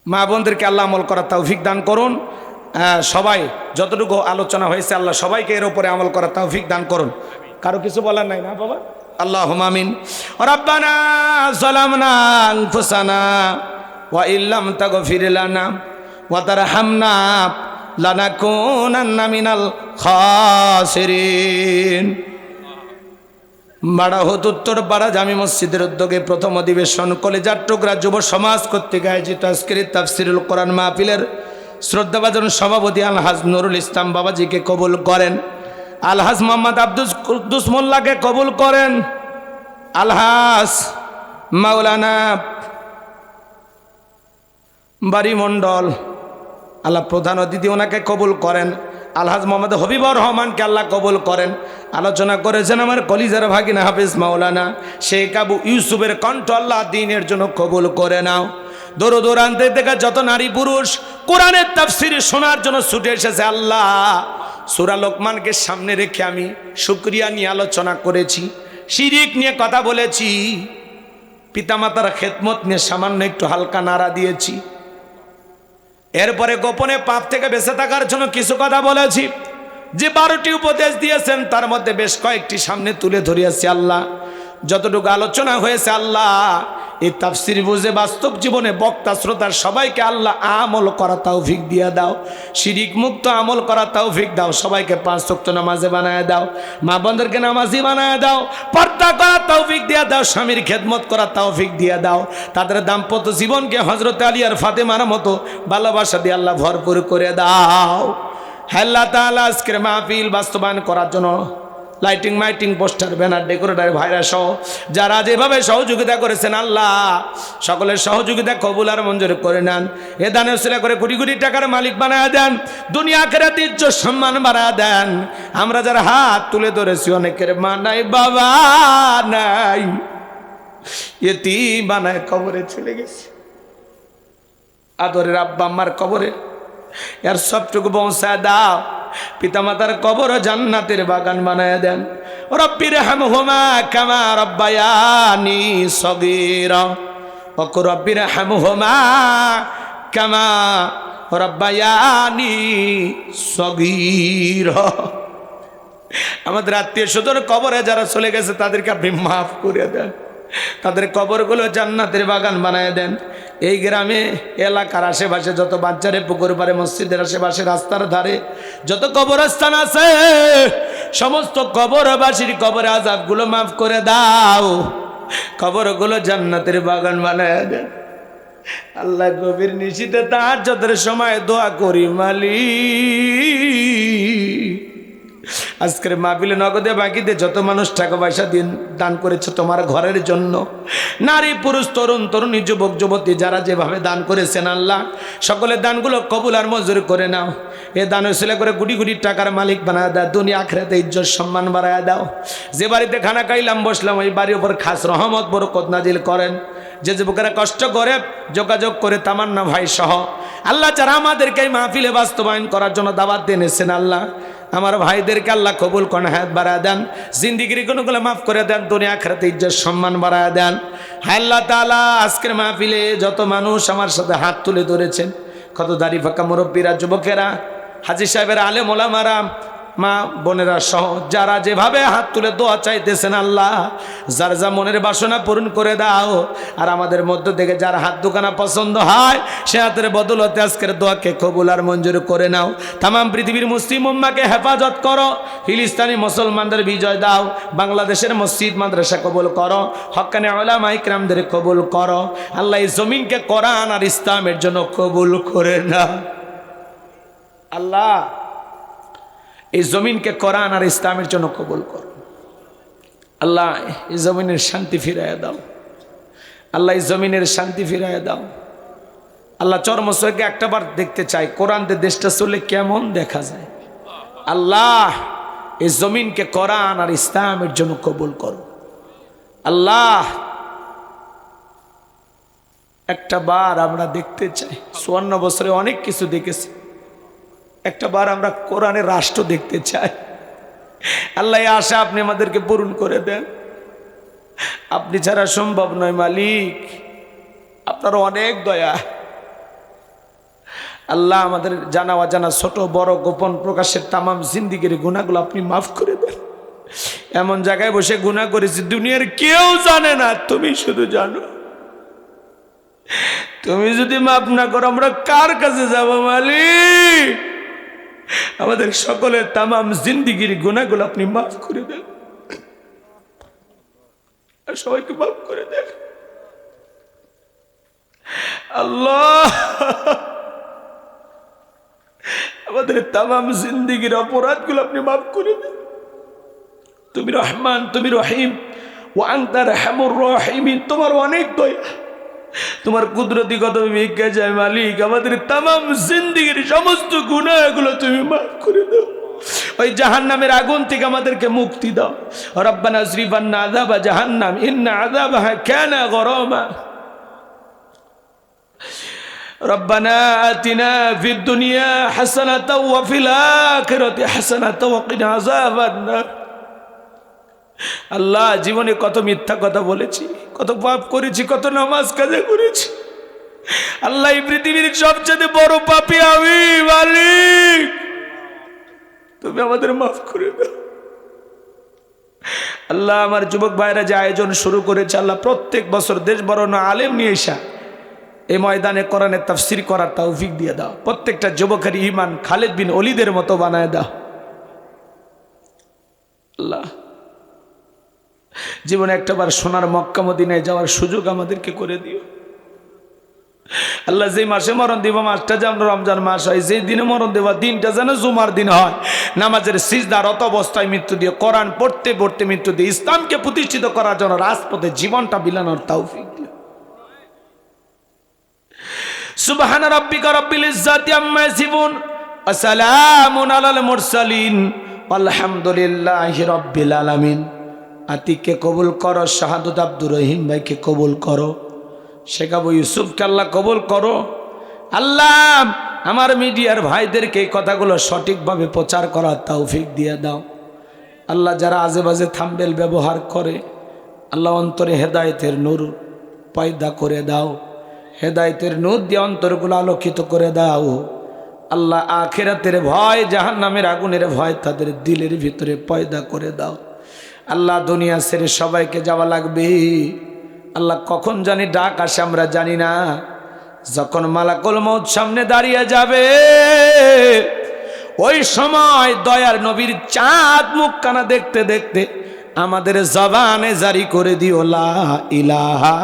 মা বোনদেরকে আল্লাহ আমল করার তৌফিক দান করুন। সবাই যতটুকু আলোচনা হয়েছে আল্লাহ সবাইকে এর উপরে আমল করার তৌফিক দান করুন। কারো কিছু বলার নাই না বাবা? আল্লাহুম্মা আমিন। রাব্বানা যালামনা আনফুসানা ওয়া ইল্লাম তাগফির লানা ওয়া তারহামনা লানাকুনান্না মিনাল খাসিরিন। বাড়াহত উত্তর পাড়া জামি মসজিদের উদ্যোগে প্রথম অধিবেশন কলেজার টুকরা যুব সমাজ কর্তৃক আয়োজিত আজকের তাফসিরুল কোরআন মাহফিলের শ্রদ্ধাভাজন সভাপতি আলহাজ নুরুল ইসলাম বাবাজিকে কবুল করেন। আলহাজ মোহাম্মদ আব্দুল কুদ্দুস মোল্লাকে কবুল করেন। আলহাজ মাওলানা বাড়ি মণ্ডল আল্লাহ প্রধান অতিথি, ওনাকে কবুল করেন। আলহাজ মোহাম্মদ হবিবুর রহমানকে আল্লাহ কবুল করেন। আলোচনা করেছেন আমার কলিজার ভাগিনা হাফিজ মাওলানা শেখ আবু ইউসুফের কণ্ঠ, আল্লাহ দ্বীনের জন্য কবুল করে নাও। দূর দূরান্তে থেকে যত নারী পুরুষ কোরআনের তাফসীর শোনার জন্য ছুটে এসেছে, আল্লাহ সূরা লোকমানকে সামনে রেখে আমি শুকরিয়া নিয়ে আলোচনা করেছি, শিরিক নিয়ে কথা বলেছি, পিতামাতার খেদমত নিয়ে সামান্য একটু হালকা নাড়া দিয়েছি, এরপরে গোপনে পাপ থেকে বেঁচে থাকার জন্য কিছু কথা বলেছি। যে 12টি উপদেশ দিয়েছেন তার মধ্যে বেশ কয়েকটি সামনে তুলে ধরিয়েছি। আল্লাহ যতটুকু আলোচনা হয়েছে আল্লাহ এই তাফসীর বুঝে বাস্তব জীবনে বক্তা শ্রোতার সবাইকে আল্লাহ আমল করা তৌফিক দিয়ে দাও, শিরিক মুক্ত আমল করা তৌফিক দাও, সবাইকে 5 ওয়াক্ত নামাজে বানায় দাও, মা বোনদেরকে নামাজি বানায় দাও, পর্দা করা তৌফিক দিয়ে দাও, স্বামীর খেদমত করা তৌফিক দিয়ে দাও, তাদের দাম্পত্য জীবনকে হযরত আলী আর ফাতেমার মতো ভালোবাসা দিয়ে আল্লাহ ভরপুর করে দাও। আল্লাহ তাআলা আজকের মাহফিল বাস্তবায়ন করার জন্য লাইটিং মাইটিং পোস্টার ব্যানার ডেকোরেটর ভাইরা সহ যারা যেভাবে সহযোগিতা করেছেন আল্লাহ সকলের সহযোগিতা কবুল আর মঞ্জুর করে নেন। এ দানে উসিলা করে কোটি কোটি টাকার মালিক বানায় দেন, দুনিয়া আখিরাতে ইজ্জত সম্মান বাড়ায় দেন। আমরা যারা হাত তুলে ধরেছি অনেকের মা নাই বাবা নাই, এতিম বানায় কবরে চলে গেছে, আদরের আব্বা আম্মার কবরে এর সবটুকু পৌঁছায় দাও, পিতামাতার কবর জান্নাতের বাগান বানায় দেন। রব্বির হামহুমা কামা রব্বায়ানি সগীরা ওয়া রব্বির হামহুমা কামা রব্বায়ানি সগীরা। আমাদের আত্মীয় স্বজন কবরে যারা চলে গেছে তাদেরকে আপনি মাফ করে দেন, তাদের কবরগুলো জান্নাতের বাগান বানায় দেন। এই গ্রামে এলাকার আশেপাশে যত বাচ্চারে পুকুর পাড়ে মসজিদের আশেপাশে রাস্তার ধারে যত কবরস্থান আছে সমস্ত কবরবাসীর কবর আযাবগুলো মাফ করে দাও, কবরগুলো জান্নাতের বাগান বানায় দেন। আল্লাহ গভীর নিশিতে তাহাজ্জুদের সময় দোয়া করি মালিক, আজকের মাহফিলে নগদে বাকিতে যত মানুষ টাকা পয়সা দিন দান করেছে তোমার ঘরের জন্য, নারী পুরুষ তরুণ তরুণী যুবক যুবতী যারা যেভাবে দান করেছেন আল্লাহ সকলের দানগুলো কবুল আর মঞ্জুর করে নাও। এ দান উসিলা করে কোটি কোটি টাকার মালিক বানায় দাও, দুনিয়া আখিরাতে ইজ্জত সম্মান বাড়ায় দাও। যে বাড়িতে খানা খাইলাম বসলাম ওই বাড়ির উপর খাস রহমত বরকত নাজিল করেন। যে যুবকেরা কষ্ট করে যোগাযোগ করে তামান্না ভাই সহ আল্লাহ যারা আমাদেরকে এই মাহফিলে বাস্তবায়ন করার জন্য দাওয়াত দিয়েছেন আল্লাহ আমার ভাইদেরকে আল্লাহ কবুল করেন, হায়াত বাড়ায় দেন, জিন্দিগির গুণগুলো মাফ করে দেন, দুনিয়া আখিরাতে ইজ্জত সম্মান বাড়ায় দেন। হায় আল্লাহ তাআলা আজকের মাহফিলে যত মানুষ আমার সাথে হাত তুলে ধরেছেন, কত দাড়ি ফাঁকা মুরব্বীরা, যুবকেরা, হাজী সাহেবের আলেম ওলামারা, মা বোনেরা সহ যারা যেভাবে হাত তুলে দোয়া চাইতেছেন আল্লাহ যার যা মনের বাসনা পূরণ করে দাও। আর আমাদের মধ্য থেকে যার হাত দুখানা পছন্দ হয় সে হাতের বদলতে আজকের দোয়াকে কবুল আর মঞ্জুর করে নাও। তামাম পৃথিবীর মুসলিম উম্মাকে হেফাজত করো, ফিলিস্তিনি মুসলমানদের বিজয় দাও, বাংলাদেশের মসজিদ মাদ্রাসা কবুল করো, হক্কানি উলামা ইকরামদের কবুল করো। আল্লাহ এই জমিনকে কোরআন আর ইসলামের জন্য কবুল করে নাও। আল্লাহ এই জমিনকে কোরআন আর ইসলামের জন্য কবুল করো। আল্লাহ এই জমিনের শান্তি ফিরাইয়া দাও। আল্লাহ এই জমিনের শান্তি ফিরাইয়া দাও। আল্লাহ চরমসকে একটাবার দেখতে চাই কোরআনদের দেশটা চলে কেমন দেখা যায়। আল্লাহ এই জমিনকে কোরআন আর ইসলামের জন্য কবুল করো। আল্লাহ একটা বার আমরা দেখতে চাই, 54 বছরে অনেক কিছু দেখেছি, একটা বার আমরা কোরআনের রাষ্ট্র দেখতে চাই। আল্লাহ এই আশা আপনি আমাদেরকে পূরণ করে দেন, আপনি ছাড়া সম্ভব নয় মালিক, আপনার অনেক দয়া। আল্লাহ আমাদের জানা অজানা ছোট বড় গোপন প্রকাশের তামাম জিন্দিগির গুনাহগুলো আপনি মাফ করে দেন। এমন জায়গায় বসে গুনাহ করেছি দুনিয়ার কেউ জানে না, তুমি শুধু জানো। তুমি যদি মাফ না করো আমরা কার কাছে যাব মালিক? আমাদের সকলের তামাম জিন্দিগির গুনাহগুলো আপনি মাফ করে দেন, সবাইকে মাফ করে দেন আল্লাহ। আমাদের তামাম জিন্দিগির অপরাধগুলো আপনি মাফ করে দেন। তুমি রহমান, তুমি রহিম, ওয়া আনতা আরহামুর রাহিমিন, তোমার অনেক দয়া, তোমার কুদরতি কত ভিক্ষা যায় মালিক। আমাদের তামাম জিন্দিগির সমস্ত গুনাহগুলো তুমি মাফ করে দাও। ওই জাহান্নামের আগুন থেকে আমাদেরকে মুক্তি দাও। রব্বানা যরিফ আন্না আযাবা জাহান্নাম ইন্না আযাবাহা কানা গরামা। রব্বানা আতিনা ফিদ দুনিয়া হাসানাতাও ওয়া ফিল আখিরাতি হাসানাতাও ওয়া কিনা আযাবান নার। আল্লাহ জীবনে কত মিথ্যা কথা বলেছি, কত পাপ করেছি, কত নামাজ কাজা করেছি। আল্লাহ এই পৃথিবীর সবচেয়ে বড় পাপী আমি মালিক, তুমি আমাদের মাফ করে দাও। আল্লাহ আমার যুবক ভাইরা যে আয়োজন শুরু করেছে আল্লাহ প্রত্যেক বছর দেশ বরণ আলেম নিয়ে এসা এই ময়দানে কোরআনের তাফসীর করার তৌফিক দিয়ে দাও। প্রত্যেকটা যুবকের ঈমান খালিদ বিন ওলীদের মতো বানায় দাও আল্লাহ। জীবনে একটাবার সোনার মক্কা মদিনায় যাওয়ার সুযোগ আমাদেরকে করে দিও আল্লাহ। যে মাসে মরণ দিব মাসটা যেন রমজান মাস হয়, যে দিনে মরণ দেওয়া দিনটা যেন জুমার দিন হয়, নামাজের সিজদারত অবস্থায় মৃত্যু দিয়ে, কোরআন পড়তে পড়তে মৃত্যু দিয়ে, ইসলামকে প্রতিষ্ঠিত করার জন্য রাজপথে জীবনটা বিলানোর তৌফিক দিও। সুবহানা রাব্বিকা রাব্বিল ইজ্জাতি আম্মা ইয়াসিফুন ওয়া সালামুন আলাল মুরসালিন আলহামদুলিল্লাহি রাব্বিল আলামিন। আতিককে কবুল করো, শাহাদত আব্দুর রহিম ভাইকে কবুল করো, শেখ আবু ইউসুফকে আল্লাহ কবুল করো। আল্লাহ আমার মিডিয়ার ভাইদেরকে এই কথাগুলো সঠিকভাবে প্রচার করার তৌফিক দিয়ে দাও আল্লাহ। যারা আজে বাজে থাম্বনেল ব্যবহার করে আল্লাহ অন্তরে হেদায়েতের নূর পয়দা করে দাও, হেদায়েতের নূর দিয়ে অন্তরগুলো আলোকিত করে দাও আল্লাহ। আখিরাতের ভয়, জাহান্নামের আগুনের ভয় তাদের দিলের ভিতরে পয়দা করে দাও আল্লাহ। দুনিয়া ছেড়ে সবাইকে যাওয়া লাগবে, আল্লাহ কখন জানি ডাক আসে আমরা জানি না। যখন মালাকুল মউত সামনে দাঁড়িয়ে যাবে ওই সময় দয়ার নবীর চাঁদ মুখখানা দেখতে দেখতে আমাদের জবানে জারি করে দিও লা ইলাহা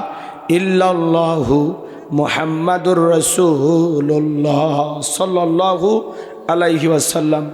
ইল্লাল্লাহু মুহাম্মাদুর রাসূলুল্লাহ সাল্লাল্লাহু আলাইহি ওয়াসাল্লাম।